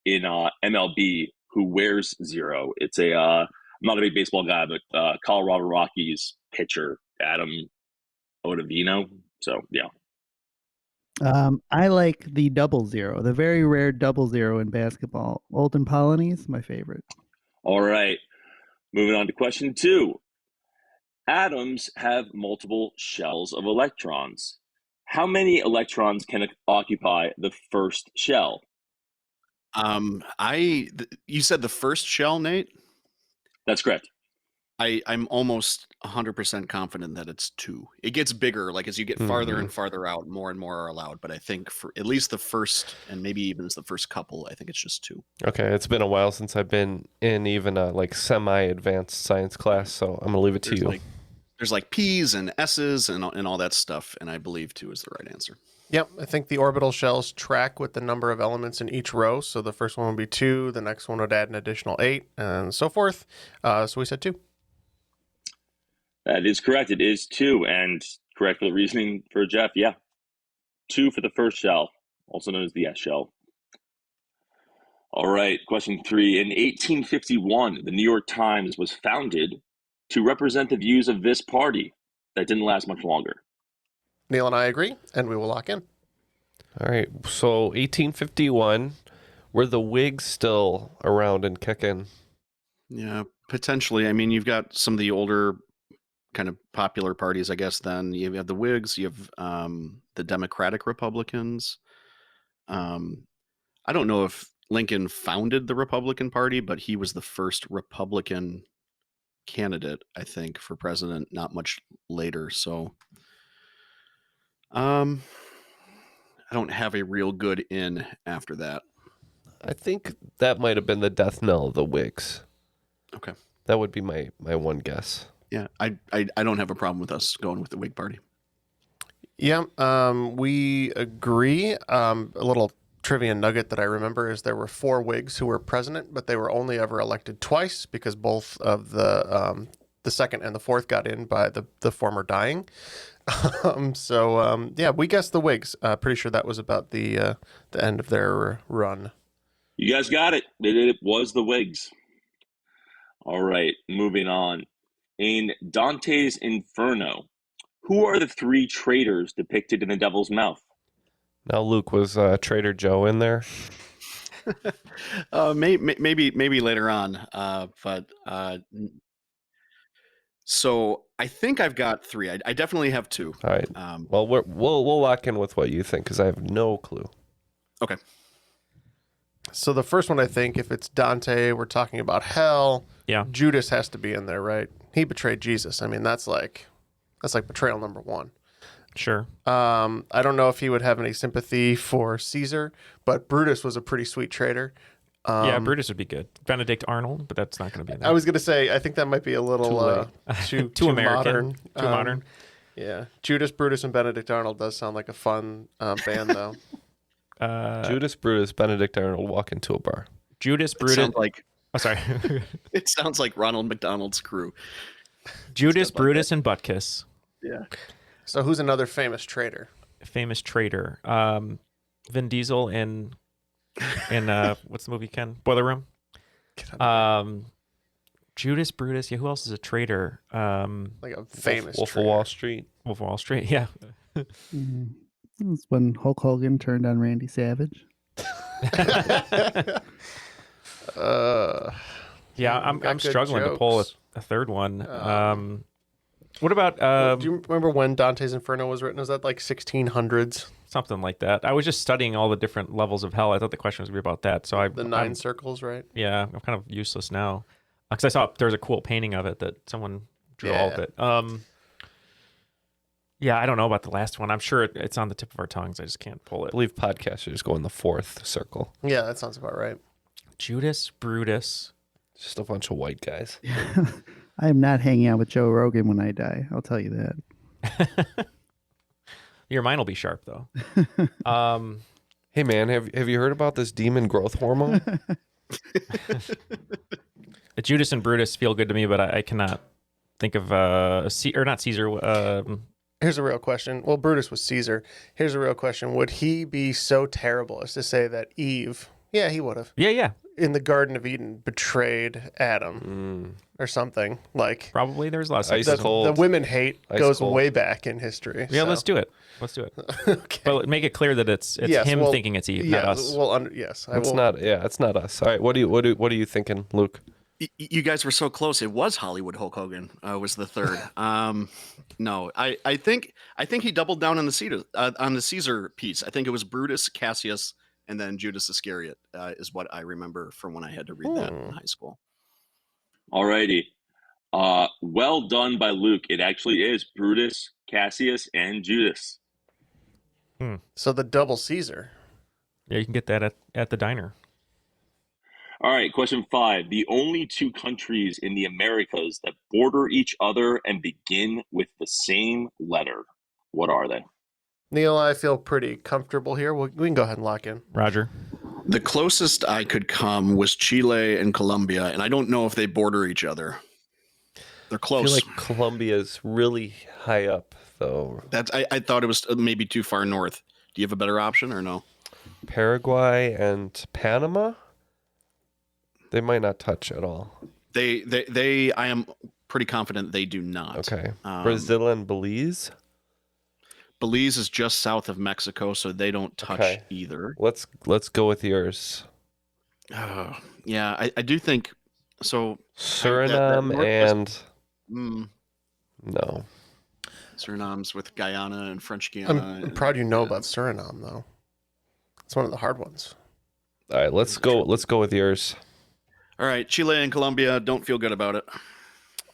MLB who wears 0. It's I'm not a big baseball guy, but Colorado Rockies pitcher Adam Ottavino. So yeah. I like the 00, the very rare 00 in basketball. Olden Polonies, my favorite. All right. Moving on to question 2. Atoms have multiple shells of electrons. How many electrons can occupy the first shell? You said the first shell, Nate? That's correct. I'm almost 100% confident that it's 2. It gets bigger, like as you get farther and farther out, more and more are allowed. But I think for at least the first, and maybe even as the first couple, I think it's just 2. Okay, it's been a while since I've been in even a like semi-advanced science class, so I'm gonna leave it to you. There's like P's and S's and all that stuff, and I believe 2 is the right answer. Yep, I think the orbital shells track with the number of elements in each row. So the first one would be 2, the next one would add an additional 8, and so forth. So we said 2. That is correct. It is 2, and correct for the reasoning for Jeff. Yeah, 2 for the first shell, also known as the S shell. All right, question 3. In 1851, the New York Times was founded to represent the views of this party. That didn't last much longer. Neil and I agree, and we will lock in. All right, so 1851, were the Whigs still around and kicking? Yeah, potentially. I mean, you've got some of the older kind of popular parties, I guess. Then you have the Whigs, you have the Democratic Republicans. I don't know if Lincoln founded the Republican Party, but he was the first Republican candidate, I think, for president not much later. So I don't have a real good in after that. I think that might have been the death knell of the Whigs. Okay. That would be my one guess. Yeah, I don't have a problem with us going with the Whig Party. Yeah, we agree. A little trivia nugget that I remember is there were 4 Whigs who were president, but they were only ever elected twice because both of the second and the fourth got in by the former dying. We guessed the Whigs. Pretty sure that was about the end of their run. You guys got it. It was the Whigs. All right, moving on. In Dante's Inferno, who are the 3 traitors depicted in the Devil's Mouth? Now, Luke, was Trader Joe in there? Maybe later on. So I think I've got 3. I definitely have 2. All right. Well, we'll lock in with what you think because I have no clue. Okay. So the first one, I think, if it's Dante, we're talking about hell. Yeah. Judas has to be in there, right? He betrayed Jesus. I mean, that's like betrayal number 1. Sure. I don't know if he would have any sympathy for Caesar, but Brutus was a pretty sweet traitor. Yeah, Brutus would be good. Benedict Arnold, but that's not going to be there. I was going to say, I think that might be a little too American. modern. Too modern. Yeah. Judas, Brutus, and Benedict Arnold does sound like a fun band, though. Judas, Brutus, Benedict Arnold walk into a bar. Judas, Brutus. Sounds like, sorry. It sounds like Ronald McDonald's crew. Judas, Brutus, and Butkus. Yeah. So who's another famous traitor? Famous traitor. Vin Diesel in what's the movie, Ken? Boiler Room. Judas, Brutus. Yeah, who else is a traitor? Like a famous Wolf of Wall Street. Wolf of Wall Street. Yeah. That's when Hulk Hogan turned on Randy Savage. Yeah, I'm struggling to pull a third one. What about? Do you remember when Dante's Inferno was written? Was that like 1600s? Something like that. I was just studying all the different levels of hell. I thought the question was going to be about that. So the 9 circles, right? Yeah, I'm kind of useless now because I saw there's a cool painting of it that someone drew all of it. Yeah, I don't know about the last one. I'm sure it's on the tip of our tongues. I just can't pull it. I believe podcasters go in the 4th circle. Yeah, that sounds about right. Judas, Brutus. Just a bunch of white guys. I am not hanging out with Joe Rogan when I die. I'll tell you that. Your mind will be sharp, though. Hey, man, have you heard about this demon growth hormone? Judas and Brutus feel good to me, but I cannot think of not Caesar. Here's a real question. Well, Brutus was Caesar. Here's a real question. Would he be so terrible as to say that Eve, yeah, he would have, Yeah. in the Garden of Eden, betrayed Adam or something? Like, Probably there's lots Ice of cold. the women hate Ice goes cold. way back in history. Yeah, so. let's do it. Okay. But make it clear that it's Yes, him well, thinking it's Eve, yeah, not us. Well, yes, I It's will. not. Yeah, it's not us. All right. What are you thinking, Luke? You guys were so close. It was Hollywood Hulk Hogan. Was the third. No, I think he doubled down on the Caesar piece. I think it was Brutus, Cassius, and then Judas Iscariot is what I remember from when I had to read that in high school. Alrighty. Well done by Luke. It actually is Brutus, Cassius, and Judas. So the double Caesar. Yeah, you can get that at the diner. All right, question 5. The only 2 countries in the Americas that border each other and begin with the same letter. What are they? Neil, I feel pretty comfortable here. We can go ahead and lock in. Roger. The closest I could come was Chile and Colombia, and I don't know if they border each other. They're I close. feel like Colombia's really high up, though. I thought it was maybe too far north. Do you have a better option or no? Paraguay and Panama? They might not touch at all. They I am pretty confident they do not. Okay. Brazil and Belize? Belize is just south of Mexico, so they don't touch either. Let's go with yours. Yeah, I do think so. Suriname no. Suriname's with Guyana and French Guiana. I'm proud you know about Suriname, though. It's one of the hard ones. All right, let's go with yours. All right, Chile and Colombia, don't feel good about it.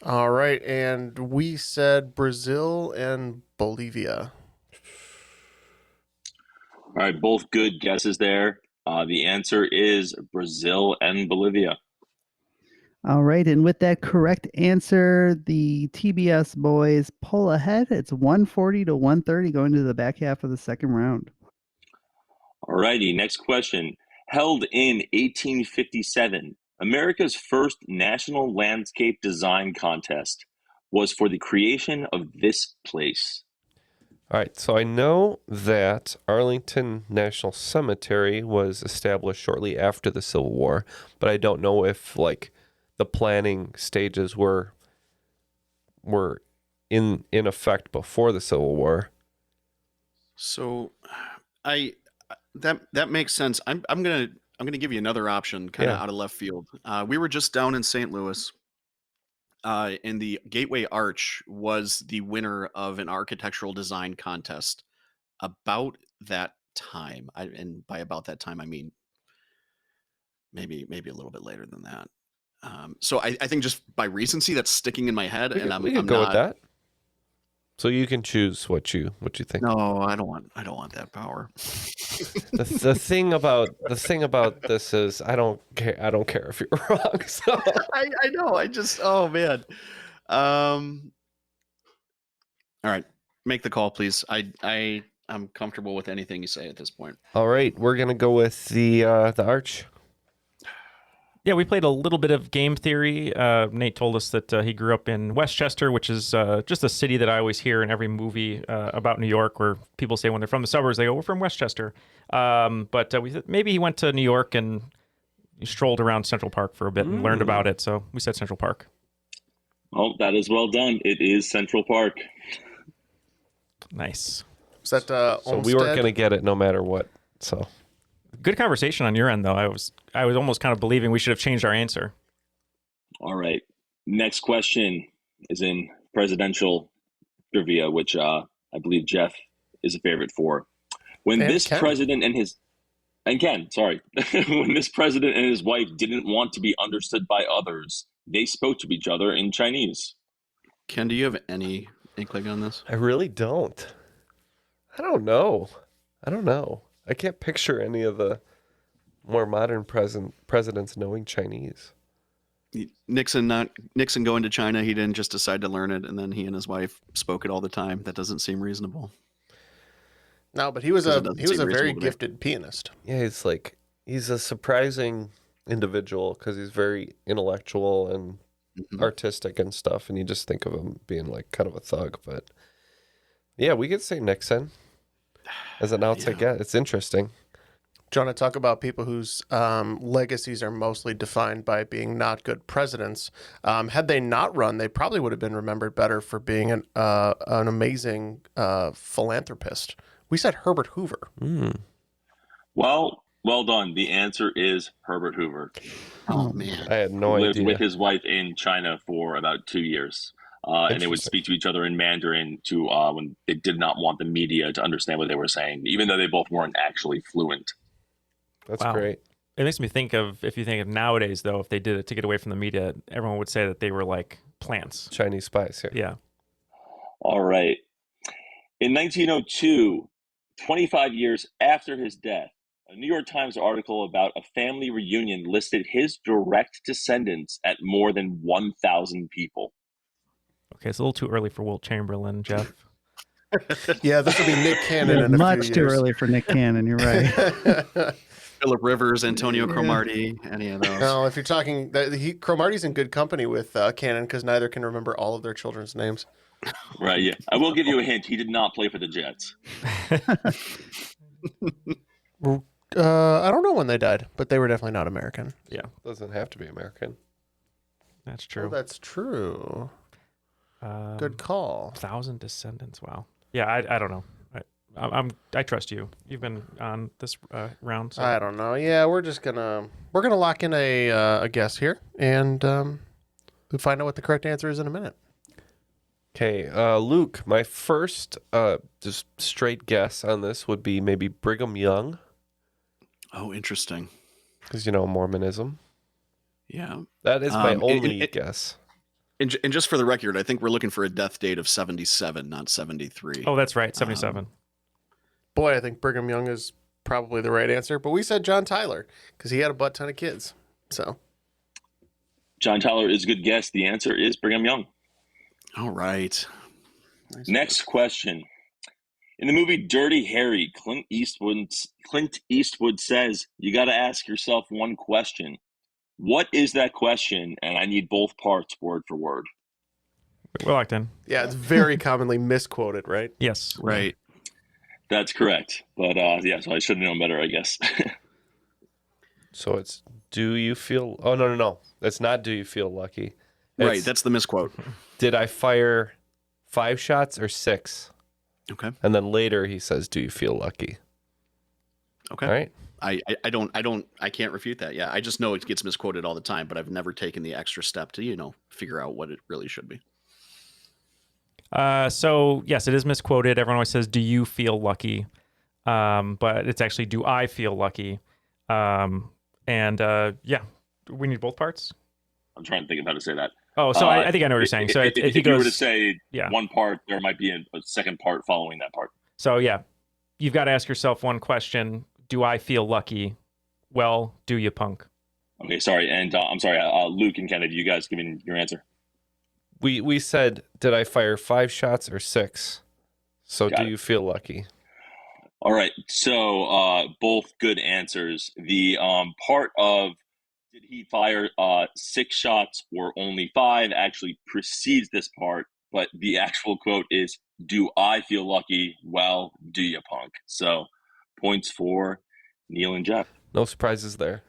All right, and we said Brazil and Bolivia. All right, both good guesses there. The answer is Brazil and Bolivia. All right, and with that correct answer, the TBS boys pull ahead. It's 140 to 130 going to the back half of the second round. All righty, next question. Held in 1857, America's first national landscape design contest was for the creation of this place. All right, so I know that Arlington National Cemetery was established shortly after the Civil War, but I don't know if the planning stages were in effect before the Civil War. So that makes sense. I'm gonna give you another option, kind of out of left field. We were just down in St. Louis, and the Gateway Arch was the winner of an architectural design contest about that time. And by about that time, I mean maybe a little bit later than that. So I think just by recency, that's sticking in my head, We and can I'm go not, with that. So you can choose what you think. No, I don't want that power. The thing about this is I don't care if you're wrong. So I know. Oh man. All right, make the call, please. I'm comfortable with anything you say at this point. all right, we're gonna go with the arch. Yeah, we played a little bit of game theory. Nate told us that he grew up in Westchester, which is just a city that I always hear in every movie about New York, where people say when they're from the suburbs, they go, "We're from Westchester." But we thought maybe he went to New York and strolled around Central Park for a bit and learned about it. So we said Central Park. Oh, that is well done. It is Central Park. Nice. Is that So we weren't gonna get it no matter what. So good conversation on your end, though. I was almost kind of believing we should have changed our answer. All right. Next question is in presidential trivia, which I believe Jeff is a favorite for. When And this Ken. president and Ken, sorry. When this president and his wife didn't want to be understood by others, they spoke to each other in Chinese. Ken, do you have any inkling on this? I really don't. I don't know. I can't picture any of the more modern presidents knowing Chinese. Nixon going to China, he didn't just decide to learn it, and then he and his wife spoke it all the time. That doesn't seem reasonable. No, but he was a very reasonable to me. gifted pianist. Yeah, he's a surprising individual because he's very intellectual and artistic and stuff, and you just think of him being like kind of a thug. But yeah, we could say Nixon as an outside guess. It's interesting. Do you want to talk about people whose legacies are mostly defined by being not good presidents? Had they not run, they probably would have been remembered better for being an amazing philanthropist. We said Herbert Hoover. Well done. The answer is Herbert Hoover. Oh, man. I had no Lived idea. with his wife in China for about 2 years. And they would speak to each other in Mandarin when they did not want the media to understand what they were saying, even though they both weren't actually fluent. That's great. It makes me think of, if you think of nowadays, though, if they did it to get away from the media, everyone would say that they were like plants. Chinese spies. Yeah. All right. In 1902, 25 years after his death, a New York Times article about a family reunion listed his direct descendants at more than 1,000 people. Okay, it's a little too early for Wilt Chamberlain, Jeff. Yeah, this will be Nick Cannon in a Much few too years. early for Nick Cannon. You're right. Philip Rivers, Antonio Cromartie, any of those. No, if you're talking, Cromartie's in good company with Cannon because neither can remember all of their children's names. Right, yeah. I will give you a hint. He did not play for the Jets. I don't know when they died, but they were definitely not American. Yeah. Doesn't have to be American. That's true. Oh, that's true. Good call. 1,000 descendants. Wow. Yeah, I don't know. I trust you. You've been on this round. So. I don't know. Yeah, we're gonna lock in a guess here, and we'll find out what the correct answer is in a minute. Okay, Luke, my first just straight guess on this would be maybe Brigham Young. Oh, interesting. Because, Mormonism. Yeah. That is my only guess. And just for the record, I think we're looking for a death date of 77, not 73. Oh, that's right, 77. Boy, I think Brigham Young is probably the right answer, but we said John Tyler because he had a butt ton of kids. So John Tyler is a good guess. The answer is Brigham Young. All right. Next question. In the movie Dirty Harry, Clint Eastwood says, you got to ask yourself one question. What is that question? And I need both parts word for word. We're locked in. Yeah, it's very commonly misquoted, right? Yes. Right. That's correct. But so I should have known better, I guess. So it's, do you feel... Oh, no. That's not do you feel lucky. Right, that's the misquote. Did I fire 5 shots or 6? Okay. And then later he says, do you feel lucky? Okay. All right. I can't refute that. Yeah, I just know it gets misquoted all the time, but I've never taken the extra step to, figure out what it really should be. So yes, it is misquoted. Everyone always says, do you feel lucky? But it's actually, do I feel lucky? We need both parts. I'm trying to think of how to say that. Oh, so I think I know what you're saying. So if he you goes, were to say one part, there might be a second part following that part. So yeah, you've got to ask yourself one question. Do I feel lucky? Well, do you, punk? Okay, sorry. And I'm sorry, Luke and Kennedy, you guys give me your answer. We said, did I fire 5 shots or 6? So Got do it. you feel lucky? All right. So both good answers. The part of did he fire 6 shots or only 5 actually precedes this part, but the actual quote is, do I feel lucky? Well, do you, punk? So points for Neil and Jeff. No surprises there.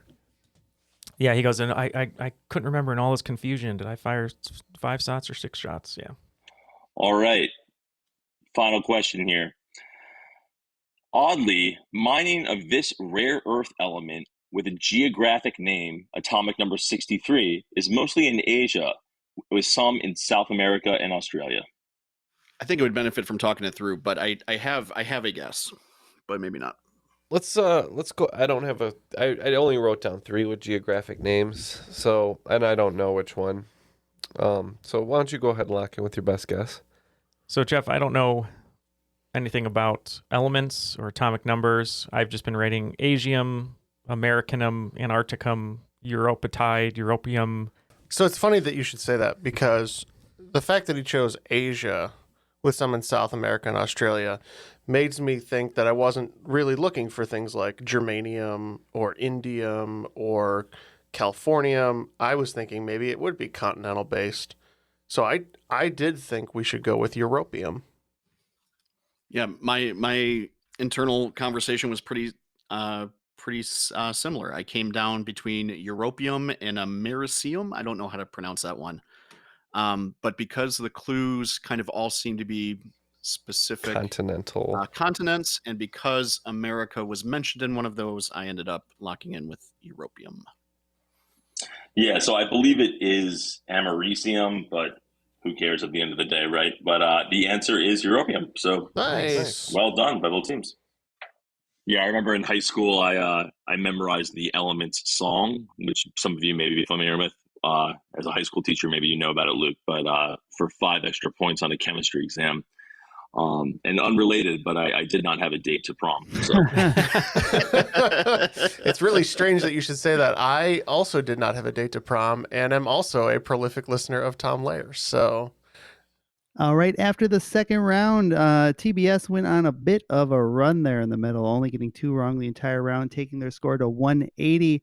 Yeah, he goes, and I couldn't remember in all this confusion. Did I fire 5 shots or 6 shots? Yeah. All right. Final question here. Oddly, mining of this rare earth element with a geographic name, atomic number 63, is mostly in Asia, with some in South America and Australia. I think it would benefit from talking it through, but I have a guess, but maybe not. Let's go. I don't have I only wrote down 3 with geographic names, and I don't know which one. So why don't you go ahead and lock in with your best guess? So Jeff, I don't know anything about elements or atomic numbers. I've just been writing Asium, Americanum, Antarcticum, Europatide, Europium. So it's funny that you should say that because the fact that he chose Asia with some in South America and Australia makes me think that I wasn't really looking for things like germanium or indium or Californium. I was thinking maybe it would be continental based. So I did think we should go with europium. Yeah, my internal conversation was pretty similar. I came down between europium and americium. I don't know how to pronounce that one. But because the clues kind of all seem to be specific Continental. continents, and because America was mentioned in one of those, I ended up locking in with europium. Yeah, so I believe it is americium, but who cares at the end of the day, right? But the answer is europium. So Nice. well done by both teams. Yeah, I remember in high school, I memorized the Elements song, which some of you may be familiar with. As a high school teacher, maybe you know about it, Luke. But for 5 extra points on a chemistry exam, and unrelated, but I did not have a date to prom. So It's really strange that you should say that. I also did not have a date to prom, and am also a prolific listener of Tom Lehrer. So All right, after the second round, TBS went on a bit of a run there in the middle, only getting 2 wrong the entire round, taking their score to 180.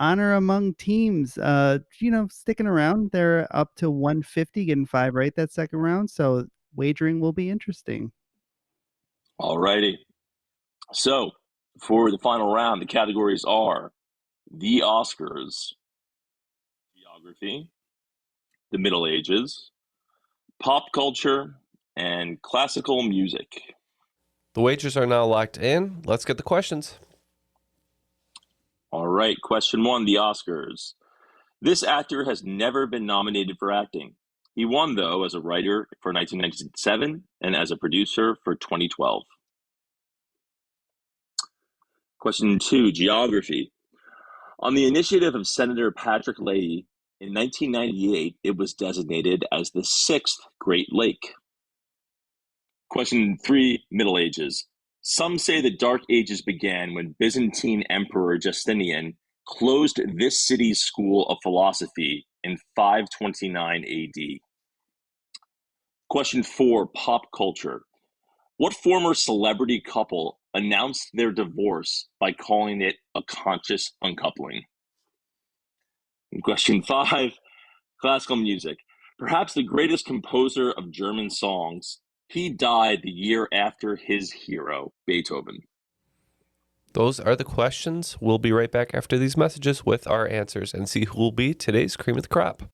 Honor among teams, sticking around. They're up to 150, getting 5 right that second round, so wagering will be interesting. all righty. So for the final round, the categories are the Oscars, geography, the Middle Ages, pop culture, and classical music. The wagers are now locked in. Let's get the questions. All right, question 1, the Oscars. This actor has never been nominated for acting. He won, though, as a writer for 1997 and as a producer for 2012. Question 2, geography. On the initiative of Senator Patrick Leahy, in 1998, it was designated as the 6th Great Lake. Question 3, Middle Ages. Some say the Dark Ages began when Byzantine Emperor Justinian closed this city's school of philosophy in 529 AD. Question 4, pop culture. What former celebrity couple announced their divorce by calling it a conscious uncoupling? And question 5, classical music. Perhaps the greatest composer of German songs, he died the year after his hero, Beethoven. Those are the questions. We'll be right back after these messages with our answers and see who will be today's cream of the crop.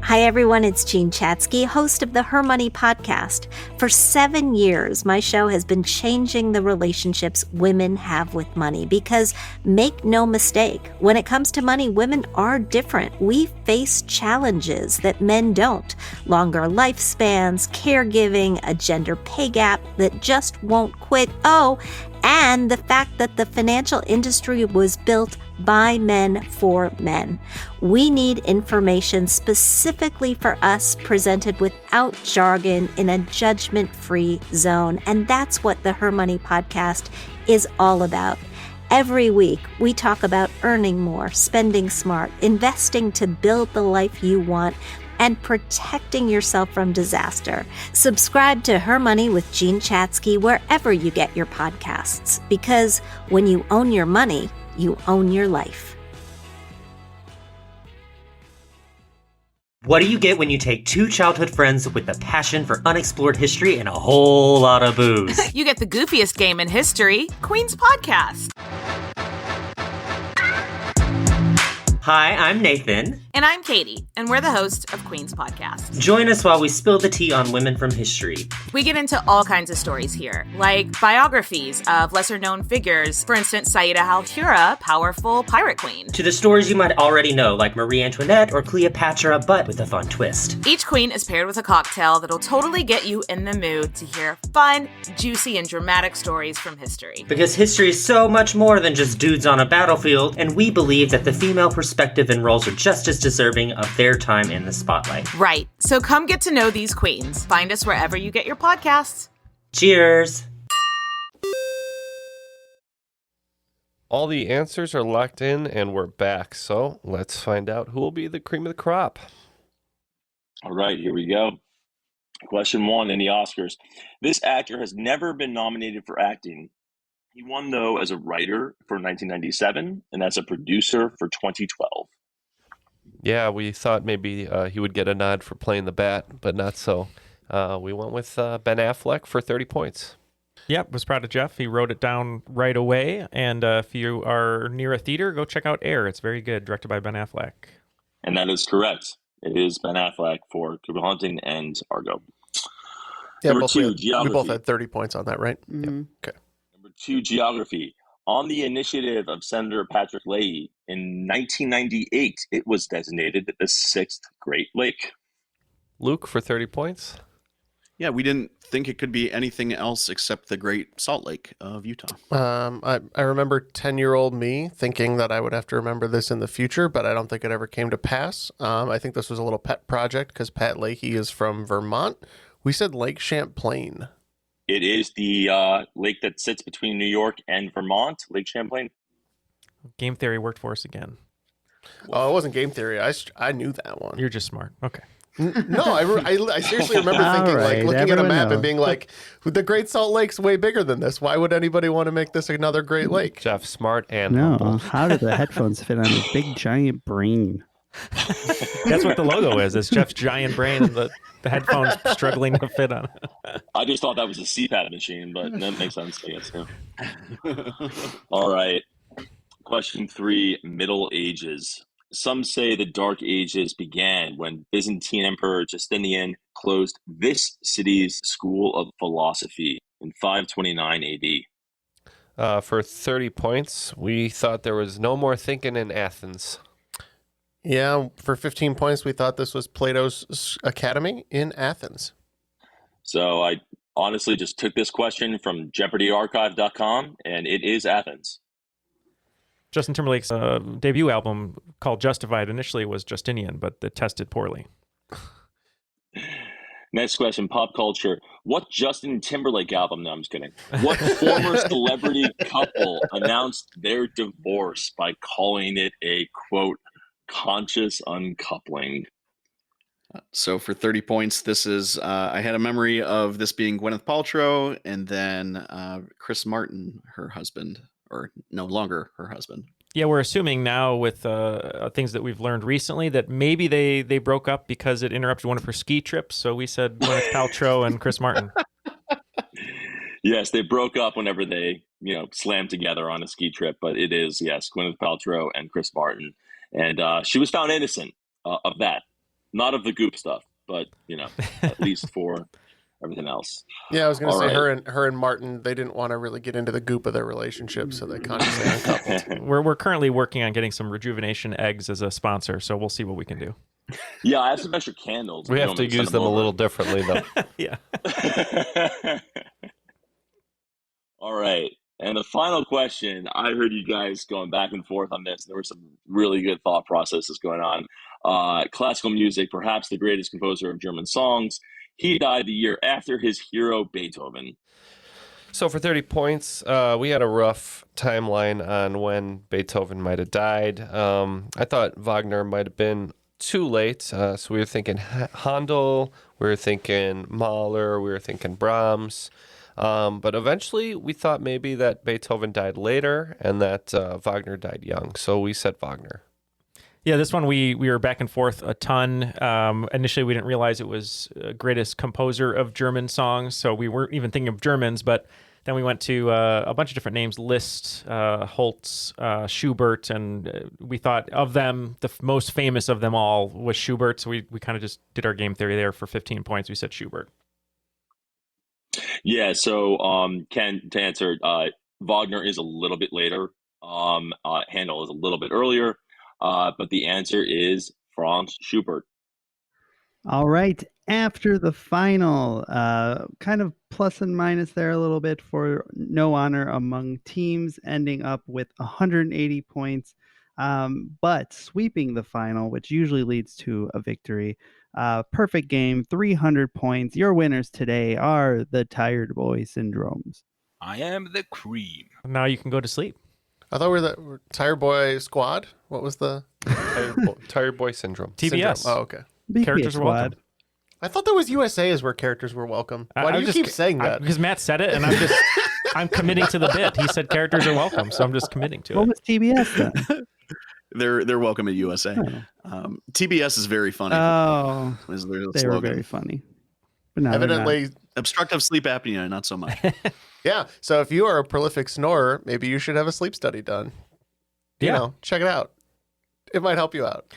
Hi, everyone. It's Jean Chatzky, host of the Her Money podcast. For 7 years, my show has been changing the relationships women have with money because, make no mistake, when it comes to money, women are different. We face challenges that men don't. Longer lifespans, caregiving, a gender pay gap that just won't quit. Oh, and the fact that the financial industry was built by men for men. We need information specifically for us, presented without jargon in a judgment-free zone. And that's what the Her Money podcast is all about. Every week, we talk about earning more, spending smart, investing to build the life you want, and protecting yourself from disaster. Subscribe to Her Money with Jean Chatzky wherever you get your podcasts, because when you own your money, you own your life. What do you get when you take 2 childhood friends with a passion for unexplored history and a whole lot of booze? You get the goofiest game in history, Queen's Podcast. Hi, I'm Nathan. And I'm Katie, and we're the hosts of Queen's Podcast. Join us while we spill the tea on women from history. We get into all kinds of stories here, like biographies of lesser-known figures. For instance, Saida al-Hura, powerful pirate queen. To the stories you might already know, like Marie Antoinette or Cleopatra, but with a fun twist. Each queen is paired with a cocktail that'll totally get you in the mood to hear fun, juicy, and dramatic stories from history. Because history is so much more than just dudes on a battlefield, and we believe that the female perspective and roles are just as deserving of their time in the spotlight. Right. So come get to know these queens. Find us wherever you get your podcasts. Cheers. All the answers are locked in and we're back. So let's find out who will be the cream of the crop. All right, here we go. Question 1 in the Oscars. This actor has never been nominated for acting. He won, though, as a writer for 1997 and as a producer for 2012. Yeah, we thought maybe he would get a nod for playing the bat, but not so. We went with Ben Affleck for 30 points. Yep, was proud of Jeff. He wrote it down right away. And if you are near a theater, go check out Air. It's very good, directed by Ben Affleck. And that is correct. It is Ben Affleck for Good Will Hunting and Argo. Yeah, Number two, we geography. both had 30 points on that, right? Mm-hmm. Okay. Number two, geography. On the initiative of Senator Patrick Leahy, in 1998, it was designated the sixth Great Lake. Luke for 30 points. Yeah, we didn't think it could be anything else except the Great Salt Lake of Utah. I remember 10-year-old me thinking that I would have to remember this in the future, but I don't think it ever came to pass. I think this was a little pet project because Pat Leahy is from Vermont. We said Lake Champlain. It is the lake that sits between New York and Vermont, Lake Champlain. Game theory worked for us again. Oh, it wasn't game theory. I knew that one. You're just smart. Okay. No, I seriously remember thinking, like, looking at a map and being like, the Great Salt Lake's way bigger than this. Why would anybody want to make this another Great Lake? Jeff, smart and No, humble. how do the headphones fit on his big giant brain? That's what the logo is. It's Jeff's giant brain and the headphones struggling to fit on it. I just thought that was a CPAP machine, but that makes sense, I guess. Yeah. All right. Question 3, Middle Ages. Some say the Dark Ages began when Byzantine Emperor Justinian closed this city's school of philosophy in 529 AD. For 30 points, we thought there was no more thinking in Athens. Yeah, for 15 points, we thought this was Plato's Academy in Athens. So I honestly just took this question from JeopardyArchive.com, and it is Athens. Justin Timberlake's debut album called Justified initially was Justinian, but it tested poorly. Next question, pop culture. What Justin Timberlake album? No, I'm just kidding. What former celebrity couple announced their divorce by calling it a, quote, conscious uncoupling? So for 30 points, this is, I had a memory of this being Gwyneth Paltrow and then Chris Martin, her husband, or no longer her husband. Yeah, we're assuming now with things that we've learned recently that maybe they broke up because it interrupted one of her ski trips. So we said Gwyneth Paltrow and Chris Martin. Yes, they broke up whenever they, slammed together on a ski trip. But it is, yes, Gwyneth Paltrow and Chris Martin. And she was found innocent of that. Not of the goop stuff, but, at least for everything else. Yeah, I was going to say right. her and Martin, they didn't want to really get into the goop of their relationship, so they consciously uncoupled. We're currently working on getting some Rejuvenation eggs as a sponsor, so we'll see what we can do. Yeah, I have some extra candles. We have to use them a little differently, though. Yeah. All right. And the final question, I heard you guys going back and forth on this. There were some really good thought processes going on. Classical music, perhaps the greatest composer of German songs. He died the year after his hero, Beethoven. So for 30 points, we had a rough timeline on when Beethoven might have died. I thought Wagner might have been too late. So we were thinking Handel, we were thinking Mahler, we were thinking Brahms. But eventually we thought maybe that Beethoven died later and that Wagner died young. So we said Wagner. Yeah, this one we were back and forth a ton. Initially, we didn't realize it was greatest composer of German songs, so we weren't even thinking of Germans. But then we went to a bunch of different names: Liszt, Holtz, Schubert, and we thought of them, the most famous of them all was Schubert. So we kind of just did our game theory there for 15 points. We said Schubert. Yeah, so Ken, to answer, Wagner is a little bit later. Handel is a little bit earlier. But the answer is Franz Schubert. All right. After the final, kind of plus and minus there a little bit for no honor among teams, ending up with 180 points. But sweeping the final, which usually leads to a victory. Perfect game, 300 points. Your winners today are the Tired Boy Syndromes. I am the cream. Now you can go to sleep. I thought we were the Tired Boy Squad. What was the Tired Boy Syndrome? TBS. Syndrome. Oh, okay. BPA Characters are welcome. Squad. I thall that was USA is where characters were welcome. Why do you keep saying that? Because Matt said it, and I'm committing to the bit. He said characters are welcome, so I'm just committing to What it. was TBS then? They're welcome at USA. TBS is very funny. Oh, is their they slogan. were very funny. But no, they're not. Evidently, Obstructive sleep apnea, not so much. yeah. So if you are a prolific snorer, maybe you should have a sleep study done. You know, check it out. It might help you out.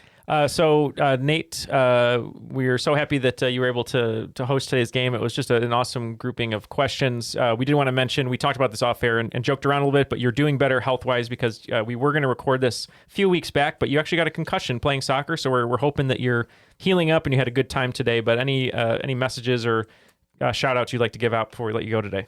So Nate, we are so happy that you were able to host today's game. It was just an awesome grouping of questions. We did want to mention, we talked about this off air and joked around a little bit, but you're doing better health-wise because we were going to record this a few weeks back, but you actually got a concussion playing soccer. So we're hoping that you're healing up and you had a good time today. But any messages or shout outs you'd like to give out before we let you go today?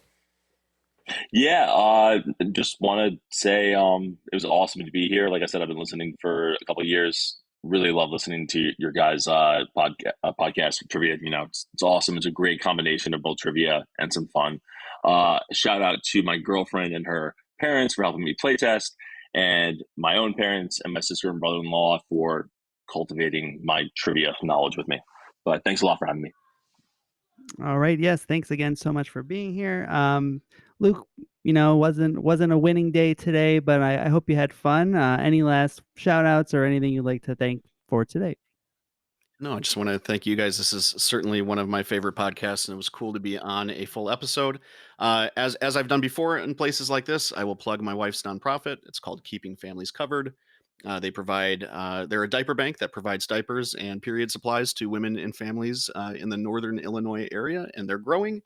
Yeah, just want to say it was awesome to be here. Like I said, I've been listening for a couple of years. Really love listening to your guys' podcast for trivia. You know, it's awesome. It's a great combination of both trivia and some fun. Shout out to my girlfriend and her parents for helping me play test, and my own parents and my sister and brother-in-law for cultivating my trivia knowledge with me. But thanks a lot for having me. All right. Yes. Thanks again so much for being here. Luke, wasn't a winning day today, but I hope you had fun. Any last shout outs or anything you'd like to thank for today? No, I just want to thank you guys. This is certainly one of my favorite podcasts, and it was cool to be on a full episode. As I've done before in places like this, I will plug my wife's nonprofit. It's called Keeping Families Covered. They provide, they're a diaper bank that provides diapers and period supplies to women and families in the northern Illinois area, and they're growing.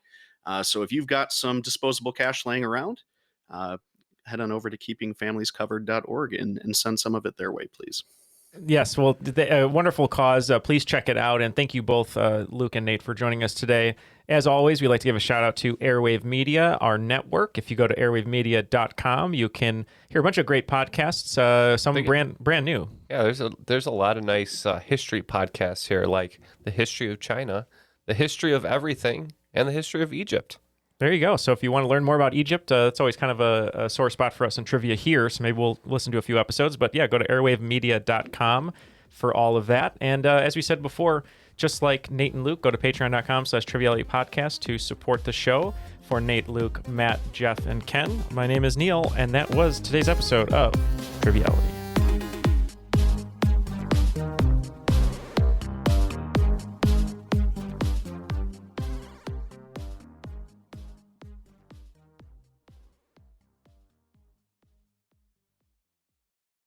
So if you've got some disposable cash laying around, head on over to keepingfamiliescovered.org and send some of it their way, please. Yes, well, a wonderful cause. Please check it out. And thank you both, Luke and Nate, for joining us today. As always, we'd like to give a shout out to Airwave Media, our network. If you go to airwavemedia.com, you can hear a bunch of great podcasts, some brand new. Yeah, there's a lot of nice history podcasts here, like the history of China, the history of everything, and the history of Egypt. There you go. So if you want to learn more about Egypt, it's always kind of a sore spot for us in trivia here. So maybe we'll listen to a few episodes. But yeah, go to airwavemedia.com for all of that. And as we said before, just like Nate and Luke, go to patreon.com/Triviality Podcast to support the show. For Nate, Luke, Matt, Jeff, and Ken, my name is Neil, and that was today's episode of Triviality.